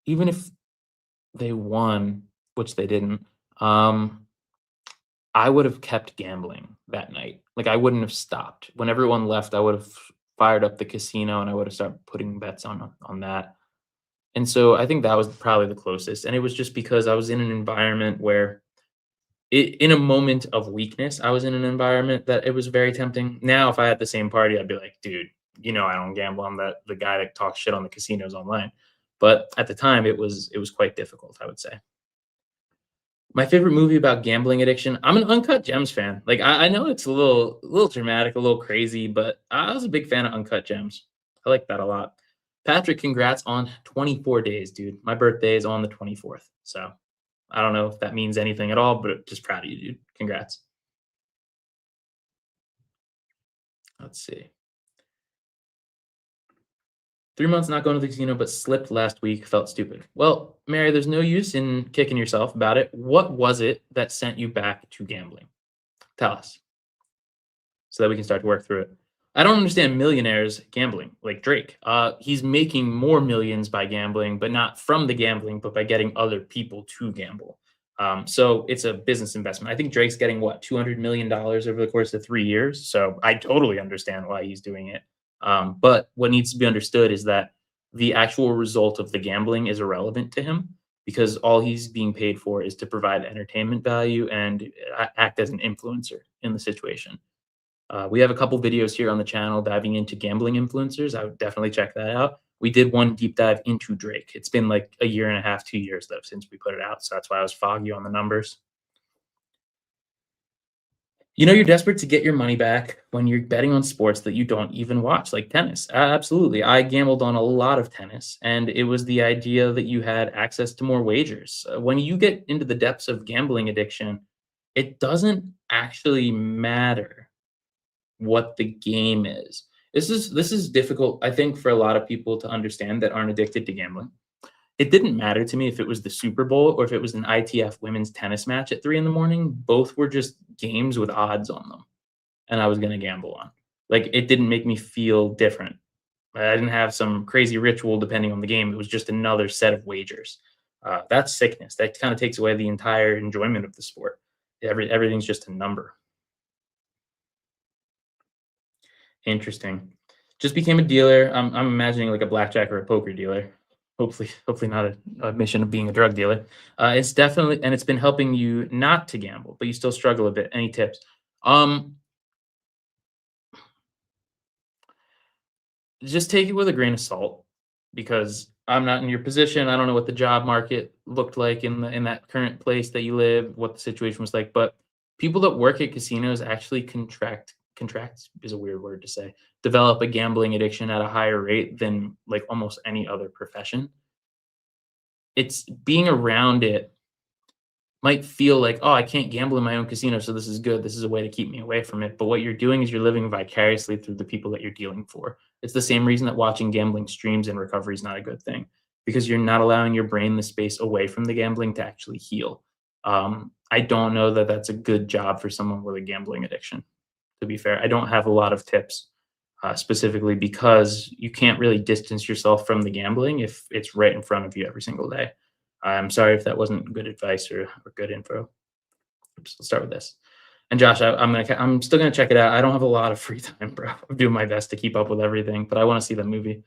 even if they won, which they didn't, um, I would have kept gambling that night. Like I wouldn't have stopped. When everyone left, I would have fired up the casino and I would have started putting bets on that. And so I think that was probably the closest. And it was just because I was in an environment where in a moment of weakness, I was in an environment that it was very tempting. Now, if I had the same party, I'd be like, dude, I don't gamble. I'm the guy that talks shit on the casinos online. But at the time, it was quite difficult, I would say. My favorite movie about gambling addiction. I'm an Uncut Gems fan. Like I know it's a little dramatic, a little crazy, but I was a big fan of Uncut Gems. I like that a lot. Patrick, congrats on 24 days, dude. My birthday is on the 24th. So I don't know if that means anything at all, but just proud of you, dude. Congrats. Let's see. 3 months not going to the casino, but slipped last week. Felt stupid. Well, Mary, there's no use in kicking yourself about it. What was it that sent you back to gambling? Tell us so that we can start to work through it. I don't understand millionaires gambling like Drake. He's making more millions by gambling, but not from the gambling, but by getting other people to gamble. So it's a business investment. I think Drake's getting what $200 million over the course of 3 years. So I totally understand why he's doing it. But what needs to be understood is that the actual result of the gambling is irrelevant to him because all he's being paid for is to provide entertainment value and act as an influencer in the situation. We have a couple videos here on the channel diving into gambling influencers. I would definitely check that out. We did one deep dive into Drake. It's been like a year and a half, 2 years though, since we put it out. So that's why I was foggy on the numbers. You're desperate to get your money back when you're betting on sports that you don't even watch, like tennis. Absolutely. I gambled on a lot of tennis, and it was the idea that you had access to more wagers. When you get into the depths of gambling addiction, it doesn't actually matter what the game is. This is difficult, I think, for a lot of people to understand that aren't addicted to gambling. It didn't matter to me if it was the Super Bowl or if it was an ITF women's tennis match at 3 in the morning. Both were just games with odds on them, and I was going to gamble on. Like it didn't make me feel different. I didn't have some crazy ritual depending on the game. It was just another set of wagers. That's sickness. That kind of takes away the entire enjoyment of the sport. Everything's just a number. Interesting. Just became a dealer. I'm imagining like a blackjack or a poker dealer. Hopefully not a mission of being a drug dealer. It's definitely, and it's been helping you not to gamble, but you still struggle a bit. Any tips? Um, just take it with a grain of salt because I'm not in your position. I don't know what the job market looked like in that current place that you live, what the situation was like. But people that work at casinos actually contract is a weird word to say, develop a gambling addiction at a higher rate than like almost any other profession. It's being around it might feel like, oh, I can't gamble in my own casino, so this is good. This is a way to keep me away from it. But what you're doing is you're living vicariously through the people that you're dealing for. It's the same reason that watching gambling streams in recovery is not a good thing, because you're not allowing your brain the space away from the gambling to actually heal. I don't know that that's a good job for someone with a gambling addiction. To be fair, I don't have a lot of tips specifically because you can't really distance yourself from the gambling if it's right in front of you every single day. I'm sorry if that wasn't good advice or good info. Let's start with this. And Josh, I'm still gonna check it out. I don't have a lot of free time, bro. I'm doing my best to keep up with everything, but I want to see the movie.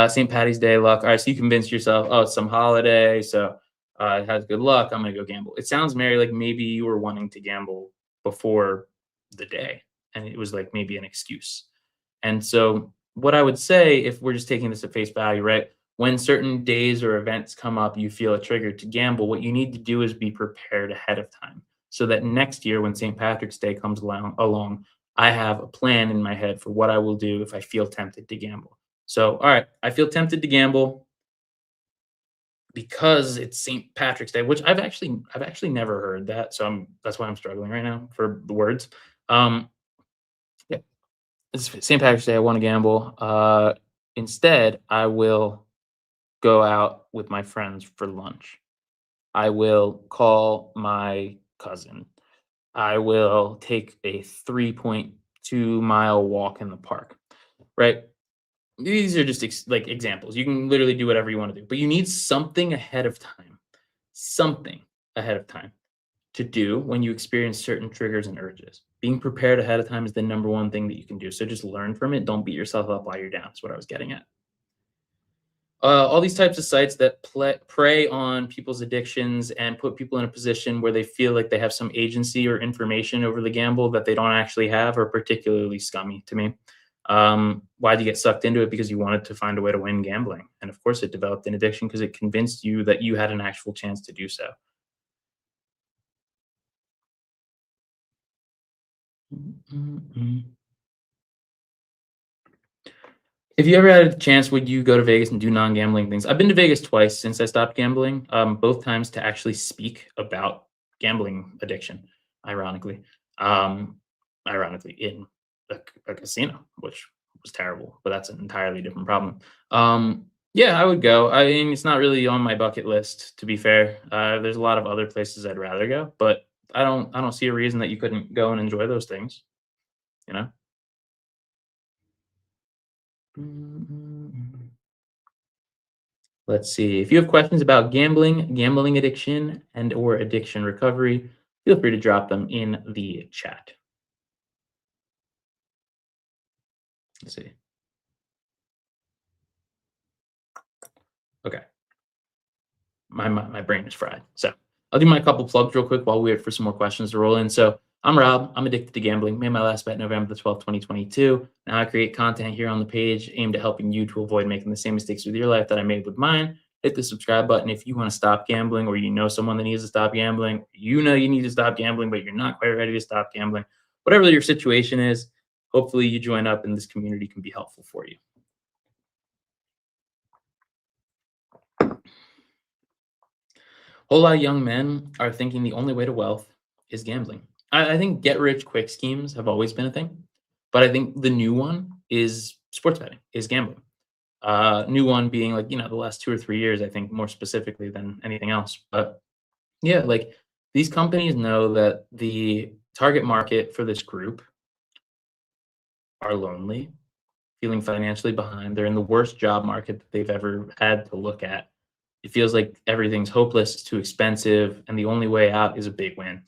St. Patty's Day luck. All right, so you convinced yourself, oh, it's some holiday, so it has good luck. I'm gonna go gamble. It sounds, Mary, like maybe you were wanting to gamble before the day, and it was like maybe an excuse. And so, what I would say, if we're just taking this at face value, right? When certain days or events come up, you feel a trigger to gamble. What you need to do is be prepared ahead of time, so that next year, when St. Patrick's Day comes along, I have a plan in my head for what I will do if I feel tempted to gamble. So, all right, I feel tempted to gamble because it's St. Patrick's Day, which I've actually never heard that. So that's why I'm struggling right now for the words. Um, yeah, it's St. Patrick's Day. I want to gamble. Instead, I will go out with my friends for lunch. I will call my cousin. I will take a 3.2-mile walk in the park. Right. These are just like examples. You can literally do whatever you want to do, but you need something ahead of time. Something ahead of time to do when you experience certain triggers and urges. Being prepared ahead of time is the number one thing that you can do. So just learn from it. Don't beat yourself up while you're down. Is what I was getting at. All these types of sites that prey on people's addictions and put people in a position where they feel like they have some agency or information over the gamble that they don't actually have are particularly scummy to me. Why'd you get sucked into it? Because you wanted to find a way to win gambling. And of course, it developed an addiction because it convinced you that you had an actual chance to do so. If you ever had a chance, would you go to Vegas and do non-gambling things? I've been to Vegas twice since I stopped gambling, both times to actually speak about gambling addiction, ironically. Um, ironically, in a casino, which was terrible, but that's an entirely different problem. Yeah, I would go. I mean, it's not really on my bucket list, to be fair. There's a lot of other places I'd rather go, but I don't see a reason that you couldn't go and enjoy those things, you know? Mm. Let's see. If you have questions about gambling, gambling addiction, and or addiction recovery, feel free to drop them in the chat. Let's see. Okay. My brain is fried. So I'll do my couple plugs real quick while we wait for some more questions to roll in. So I'm Rob. I'm addicted to gambling. Made my last bet November the 12th, 2022. Now I create content here on the page aimed at helping you to avoid making the same mistakes with your life that I made with mine. Hit the subscribe button if you want to stop gambling, or you know someone that needs to stop gambling. You know you need to stop gambling, but you're not quite ready to stop gambling. Whatever your situation is, hopefully you join up and this community can be helpful for you. Whole lot of young men are thinking the only way to wealth is gambling. I think get rich quick schemes have always been a thing, but I think the new one is sports betting, is gambling. New one being like, the last 2 or 3 years, I think more specifically than anything else. But yeah, like these companies know that the target market for this group are lonely, feeling financially behind. They're in the worst job market that they've ever had to look at. It feels like everything's hopeless, it's too expensive, and the only way out is a big win.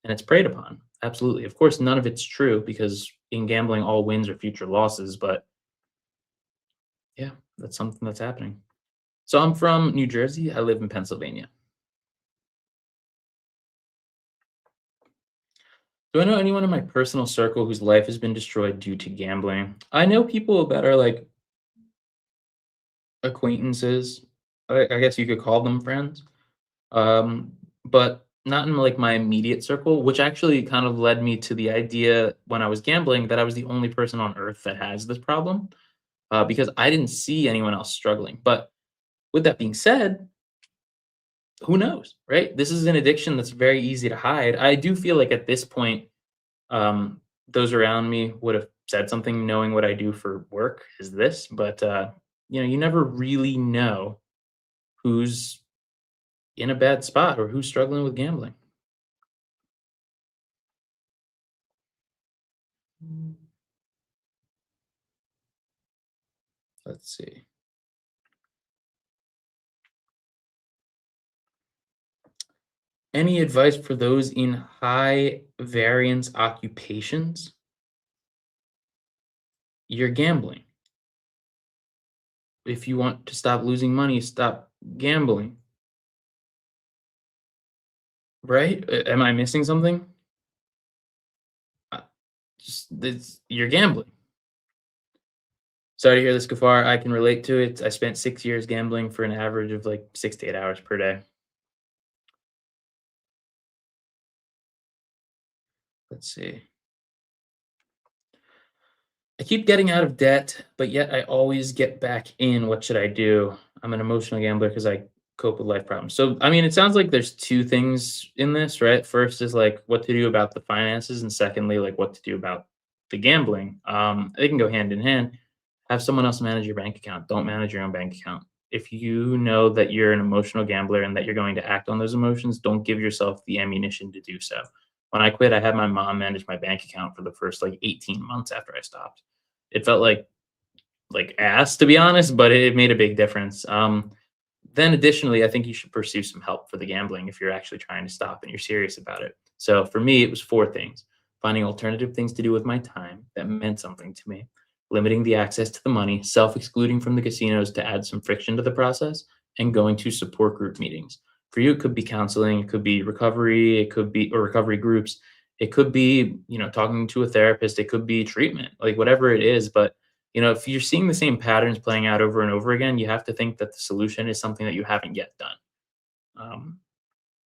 And it's preyed upon. Absolutely. Of course, none of it's true because in gambling, all wins are future losses. But yeah, that's something that's happening. So I'm from New Jersey. I live in Pennsylvania. Do I know anyone in my personal circle whose life has been destroyed due to gambling? I know people that are like acquaintances. I guess you could call them friends. Um, but not in like my immediate circle, which actually kind of led me to the idea when I was gambling that I was the only person on earth that has this problem, because I didn't see anyone else struggling. But with that being said, who knows, right? This is an addiction that's very easy to hide. I do feel like at this point, um, those around me would have said something knowing what I do for work is this, but you never really know who's in a bad spot or who's struggling with gambling. Mm, let's see. Any advice for those in high variance occupations? You're gambling. If you want to stop losing money, stop gambling, right? Am I missing something? Uh, you're gambling. Sorry to hear this, Gafar. I can relate to it. I spent 6 years gambling for an average of like 6 to 8 hours per day. Let's see. I keep getting out of debt, but yet I always get back in. What should I do? I'm an emotional gambler because I cope with life problems. So, I mean, it sounds like there's two things in this, right? First is like what to do about the finances, and secondly, like what to do about the gambling. They can go hand in hand. Have someone else manage your bank account. Don't manage your own bank account. If you know that you're an emotional gambler and that you're going to act on those emotions, don't give yourself the ammunition to do so. When I quit, I had my mom manage my bank account for the first like 18 months after I stopped. It felt like ass, to be honest, but it made a big difference. Then additionally, I think you should pursue some help for the gambling if you're actually trying to stop and you're serious about it. So for me, it was four things: finding alternative things to do with my time that meant something to me, limiting the access to the money, self-excluding from the casinos to add some friction to the process, and going to support group meetings. For you, it could be counseling, it could be recovery, it could be or recovery groups, it could be, talking to a therapist, it could be treatment, like whatever it is. But if you're seeing the same patterns playing out over and over again, you have to think that the solution is something that you haven't yet done. Um,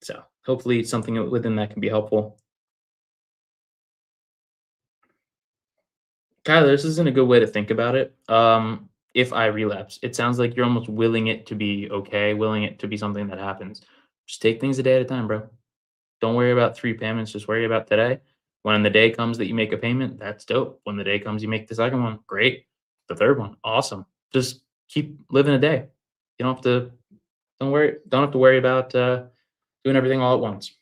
so hopefully something within that can be helpful. Kyler, this isn't a good way to think about it. If I relapse, it sounds like you're almost willing it to be okay, willing it to be something that happens. Just take things a day at a time, bro. Don't worry about three payments. Just worry about today. When the day comes that you make a payment, that's dope. When the day comes you make the second one, great. The third one, awesome. Just keep living a day. You don't have to don't have to worry about doing everything all at once.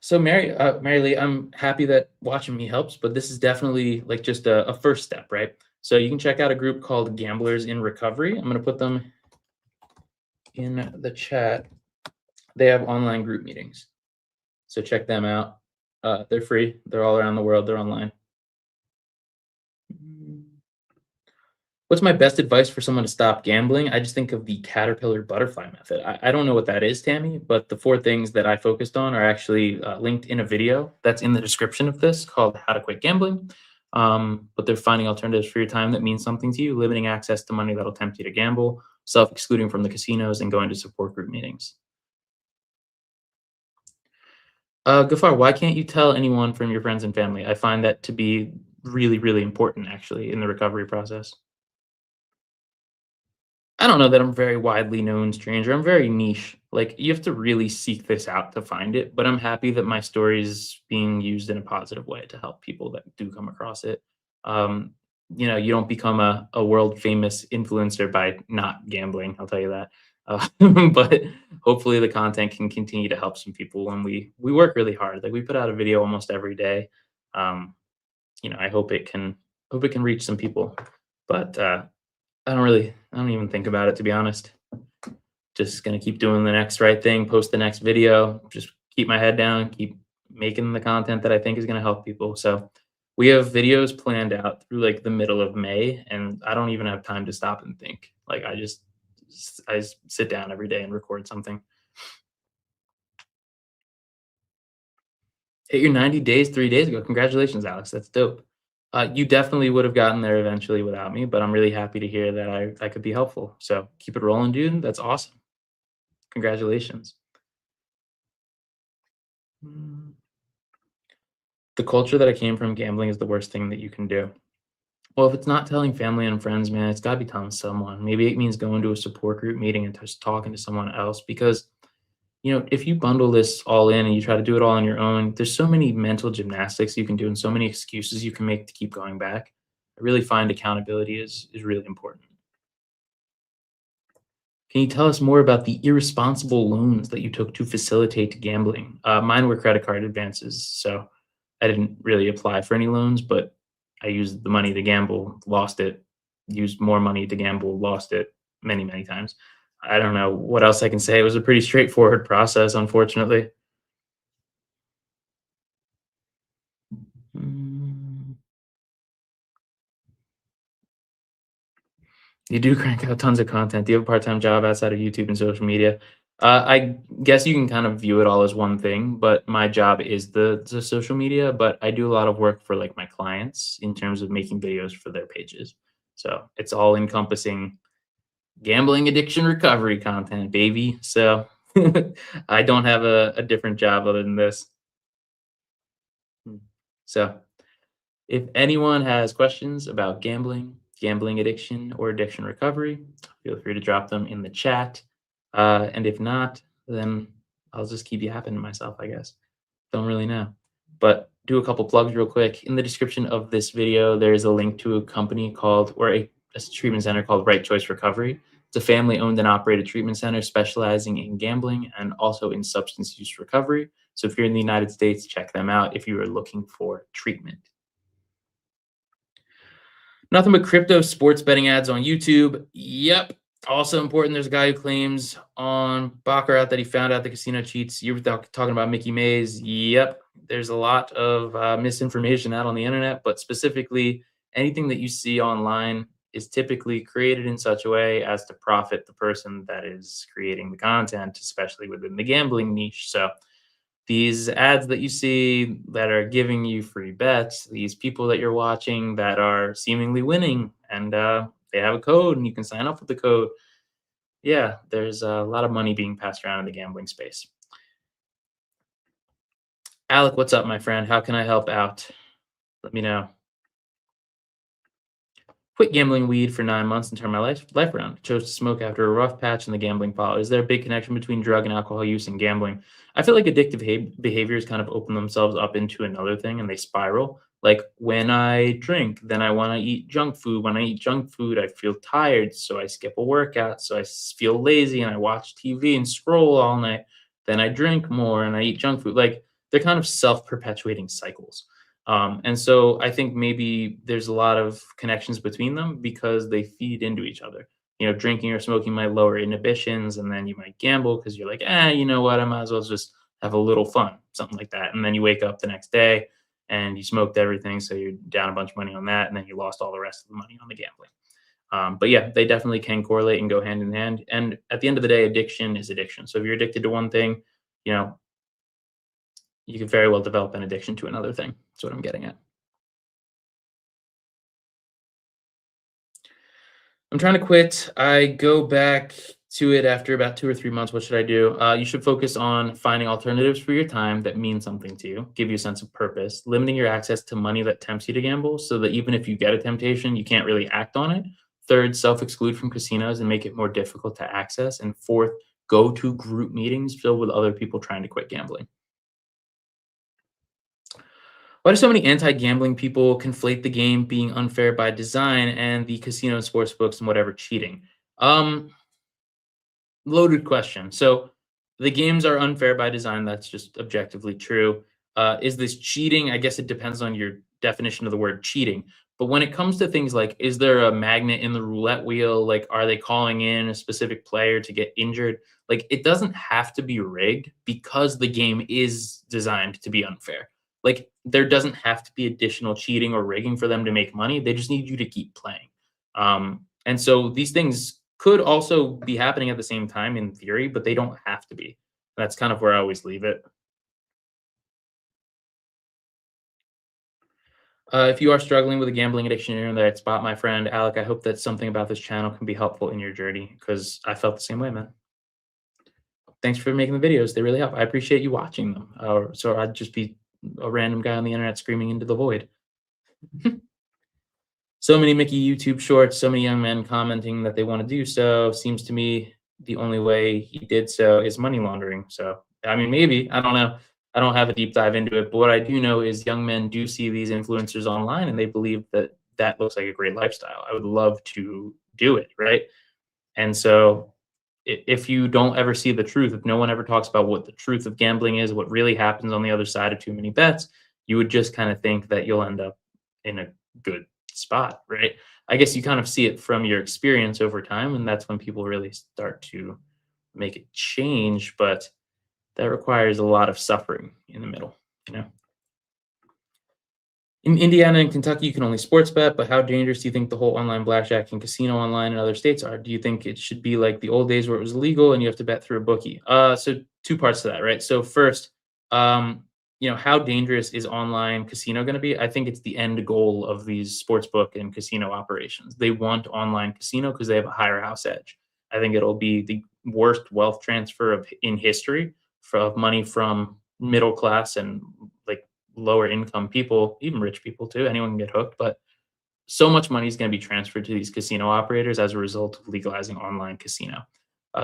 So Mary Lee, I'm happy that watching me helps, but this is definitely like just a first step, right? So you can check out a group called Gamblers in Recovery. I'm gonna put them in the chat. They have online group meetings. So check them out. They're free. They're all around the world. They're online. What's my best advice for someone to stop gambling? I just think of the caterpillar butterfly method. I don't know what that is, Tammy, but the four things that I focused on are actually linked in a video that's in the description of this called How to Quit Gambling. But they're finding alternatives for your time that means something to you, limiting access to money that'll tempt you to gamble, self excluding from the casinos, and going to support group meetings. Gafar, why can't you tell anyone from your friends and family? I find that to be really, really important actually in the recovery process. I don't know that I'm a very widely known stranger. I'm very niche. Like you have to really seek this out to find it, but I'm happy that my story is being used in a positive way to help people that do come across it. Um, you don't become a world famous influencer by not gambling. I'll tell you that. Uh, but hopefully the content can continue to help some people when we work really hard. Like we put out a video almost every day. Um, I hope it can reach some people. But I don't even think about it, to be honest. Just gonna keep doing the next right thing, post the next video, just keep my head down, keep making the content that I think is gonna help people. So we have videos planned out through like the middle of May, and I don't even have time to stop and think. Like I just sit down every day and record something. Hit your 90 days 3 days ago. Congratulations, Alex. That's dope. You definitely would have gotten there eventually without me, but I'm really happy to hear that I could be helpful. So keep it rolling, dude. That's awesome. Congratulations. Mm. The culture that I came from, gambling is the worst thing that you can do. Well, if it's not telling family and friends, man, it's gotta be telling someone. Maybe it means going to a support group meeting and just talking to someone else because, if you bundle this all in and you try to do it all on your own, there's so many mental gymnastics you can do and so many excuses you can make to keep going back. I really find accountability is really important. Can you tell us more about the irresponsible loans that you took to facilitate gambling? Mine were credit card advances, so I didn't really apply for any loans, but I used the money to gamble, lost it, used more money to gamble, lost it many, many times. I don't know what else I can say. It was a pretty straightforward process, unfortunately. Mm. You do crank out tons of content. Do you have a part-time job outside of YouTube and social media? I guess you can kind of view it all as one thing, but my job is the social media, but I do a lot of work for like my clients in terms of making videos for their pages. So it's all encompassing gambling addiction recovery content, baby. So I don't have a different job other than this. Mm. So if anyone has questions about gambling, gambling addiction, or addiction recovery, feel free to drop them in the chat. And if not, then I'll just keep yapping to myself, I guess. Don't really know. But do a couple plugs real quick. In the description of this video, there's a link to a company called, or a treatment center called Right Choice Recovery. It's a family owned and operated treatment center specializing in gambling and also in substance use recovery. So if you're in the United States, check them out if you are looking for treatment. Nothing but crypto sports betting ads on YouTube. Yep. Also important, there's a guy who claims on Baccarat that he found out the casino cheats. You were talking about Mickey Mays. Yep. There's a lot of misinformation out on the internet, but specifically, anything that you see online is typically created in such a way as to profit the person that is creating the content, especially within the gambling niche. So these ads that you see that are giving you free bets, these people that you're watching that are seemingly winning, and they have a code and you can sign up with the code. Yeah, there's a lot of money being passed around in the gambling space. Alec, what's up, my friend? How can I help out? Let me know. Quit gambling weed for 9 months and turned my life around. Chose to smoke after a rough patch and the gambling followed. Is there a big connection between drug and alcohol use and gambling? I feel like addictive behaviors kind of open themselves up into another thing and they spiral. Like when I drink, then I want to eat junk food. When I eat junk food, I feel tired, so I skip a workout. So I feel lazy and I watch TV and scroll all night. Then I drink more and I eat junk food. Like they're kind of self-perpetuating cycles. And so I think maybe there's a lot of connections between them because they feed into each other. Drinking or smoking might lower inhibitions, and then you might gamble because you're like, you know what, I might as well just have a little fun, something like that. And then you wake up the next day and you smoked everything, so you're down a bunch of money on that, and then you lost all the rest of the money on the gambling. But yeah, they definitely can correlate and go hand in hand. And at the end of the day, addiction is addiction. So if you're addicted to one thing, you know, you could very well develop an addiction to another thing. That's what I'm getting at. I'm trying to quit. I go back to it after about 2 or 3 months. What should I do? You should focus on finding alternatives for your time that mean something to you, give you a sense of purpose, limiting your access to money that tempts you to gamble so that even if you get a temptation, you can't really act on it. Third, self exclude from casinos and make it more difficult to access. And fourth, go to group meetings filled with other people trying to quit gambling. Why do so many anti-gambling people conflate the game being unfair by design and the casino and sports books and whatever cheating? Um, Loaded question. So the games are unfair by design. That's just objectively true. Is this cheating? I guess it depends on your definition of the word cheating. But when it comes to things like, is there a magnet in the roulette wheel? Like, are they calling in a specific player to get injured? Like, it doesn't have to be rigged because the game is designed to be unfair. Like, there doesn't have to be additional cheating or rigging for them to make money. They just need you to keep playing. And so these things could also be happening at the same time in theory, but they don't have to be. That's kind of where I always leave it. If you are struggling with a gambling addiction, you're in the right spot, my friend. Alec, I hope that something about this channel can be helpful in your journey because I felt the same way, man. Thanks for making the videos. They really help. I appreciate you watching them. So I'd just be a random guy on the internet screaming into the void. So many Mickey YouTube shorts, so many young men commenting that they want to do so. Seems to me the only way he did so is money laundering. So, I mean, maybe, I don't know. I don't have a deep dive into it, but what I do know is young men do see these influencers online and they believe that that looks like a great lifestyle. I would love to do it, right? And so if you don't ever see the truth, if no one ever talks about what the truth of gambling is, what really happens on the other side of too many bets, you would just kind of think that you'll end up in a good spot, right? I guess you kind of see it from your experience over time, and that's when people really start to make it change, but that requires a lot of suffering in the middle, you know? In Indiana and Kentucky, you can only sports bet, but how dangerous do you think the whole online blackjack and casino online in other states are? Do you think it should be like the old days where it was illegal and you have to bet through a bookie? So two parts to that, right? So first, how dangerous is online casino going to be? I think it's the end goal of these sports book and casino operations. They want online casino because they have a higher house edge. I think it'll be the worst wealth transfer in history of money from middle class and like lower income people, even rich people too, anyone can get hooked, but so much money is going to be transferred to these casino operators as a result of legalizing online casino.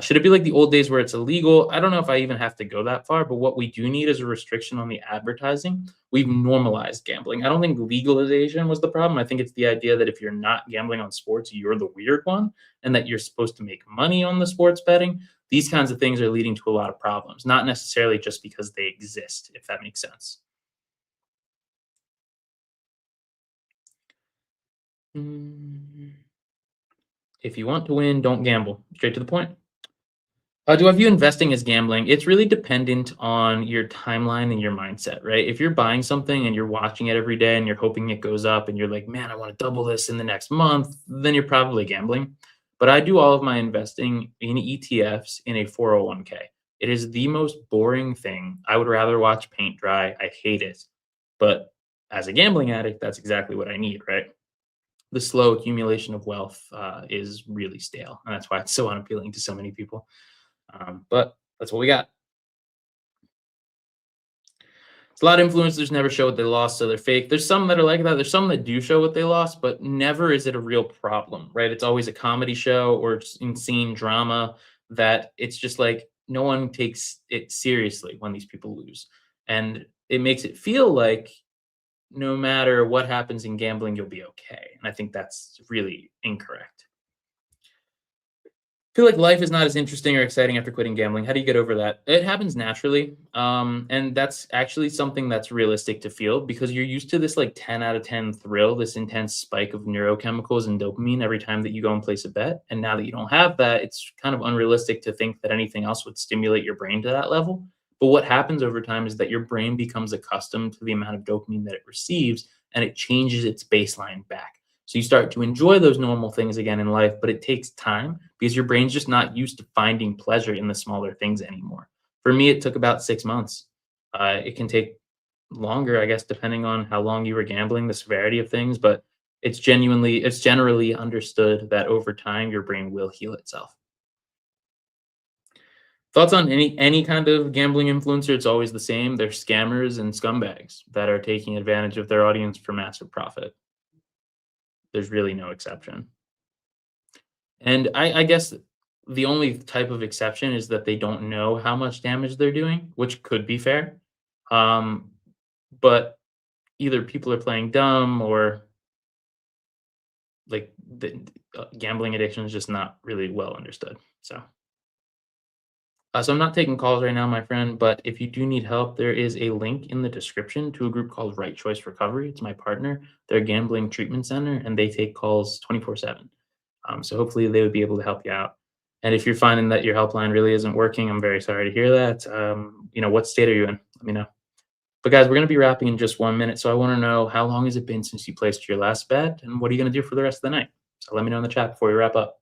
Should it be like the old days where it's illegal? I don't know if I even have to go that far, but what we do need is a restriction on the advertising. We've normalized gambling. I don't think legalization was the problem. I think it's the idea that if you're not gambling on sports, you're the weird one, and that you're supposed to make money on the sports betting. These kinds of things are leading to a lot of problems, not necessarily just because they exist, if that makes sense. Mm, If you want to win, don't gamble. Straight to the point. Do I view investing as gambling? It's really dependent on your timeline and your mindset, right? If you're buying something and you're watching it every day and you're hoping it goes up and you're like, man, I want to double this in the next month, then you're probably gambling. But I do all of my investing in ETFs in a 401k. It is the most boring thing. I would rather watch paint dry. I hate it. But as a gambling addict, that's exactly what I need, right? The slow accumulation of wealth is really stale, and that's why it's so unappealing to so many people. But that's what we got. It's a lot of influencers never show what they lost, so they're fake. There's some that are like that. There's some that do show what they lost, but never is it a real problem, right? It's always a comedy show or just insane drama that it's just like no one takes it seriously when these people lose. And it makes it feel like no matter what happens in gambling, you'll be okay. And I think that's really incorrect. Feel like life is not as interesting or exciting after quitting gambling. How do you get over that? It happens naturally. And that's actually something that's realistic to feel because you're used to this like 10 out of 10 thrill, this intense spike of neurochemicals and dopamine every time that you go and place a bet. And now that you don't have that, it's kind of unrealistic to think that anything else would stimulate your brain to that level. But what happens over time is that your brain becomes accustomed to the amount of dopamine that it receives and it changes its baseline back. So you start to enjoy those normal things again in life, but it takes time because your brain's just not used to finding pleasure in the smaller things anymore. For me, it took about 6 months. It can take longer, I guess, depending on how long you were gambling, the severity of things, but it's generally understood that over time your brain will heal itself. Thoughts on any kind of gambling influencer? It's always the same. They're scammers and scumbags that are taking advantage of their audience for massive profit. There's really no exception. And I guess the only type of exception is that they don't know how much damage they're doing, which could be fair. Um, but either people are playing dumb or like gambling addiction is just not really well understood. So I'm not taking calls right now, my friend, but if you do need help, there is a link in the description to a group called Right Choice Recovery. It's my partner. They're a gambling treatment center and they take calls 24/7. So hopefully they would be able to help you out. And if you're finding that your helpline really isn't working, I'm very sorry to hear that. What state are you in? Let me know. But guys, we're going to be wrapping in just 1 minute. So I want to know, how long has it been since you placed your last bet and what are you going to do for the rest of the night? So let me know in the chat before we wrap up.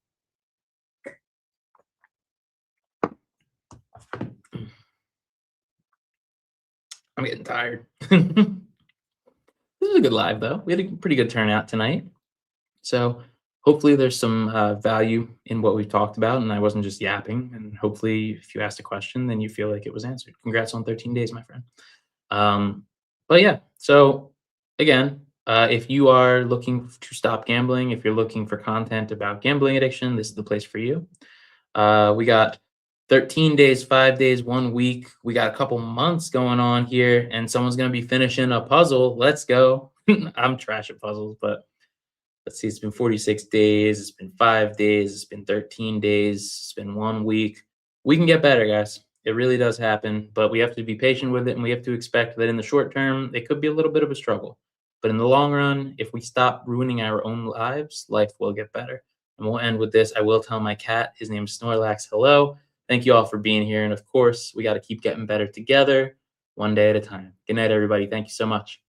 I'm getting tired. This is a good live though. We had a pretty good turnout tonight. So hopefully there's some value in what we've talked about and I wasn't just yapping. And hopefully if you asked a question, then you feel like it was answered. Congrats on 13 days, my friend. But yeah, so again, If you are looking to stop gambling, if you're looking for content about gambling addiction, this is the place for you. We got 13 days, 5 days, 1 week. We got a couple months going on here, and someone's going to be finishing a puzzle. Let's go. I'm trash at puzzles, but let's see. It's been 46 days. It's been 5 days. It's been 13 days. It's been 1 week. We can get better, guys. It really does happen, but we have to be patient with it, and we have to expect that in the short term, it could be a little bit of a struggle. But in the long run, if we stop ruining our own lives, life will get better. And we'll end with this. I will tell my cat, his name's Snorlax, hello. Thank you all for being here. And of course, we got to keep getting better together, one day at a time. Good night, everybody. Thank you so much.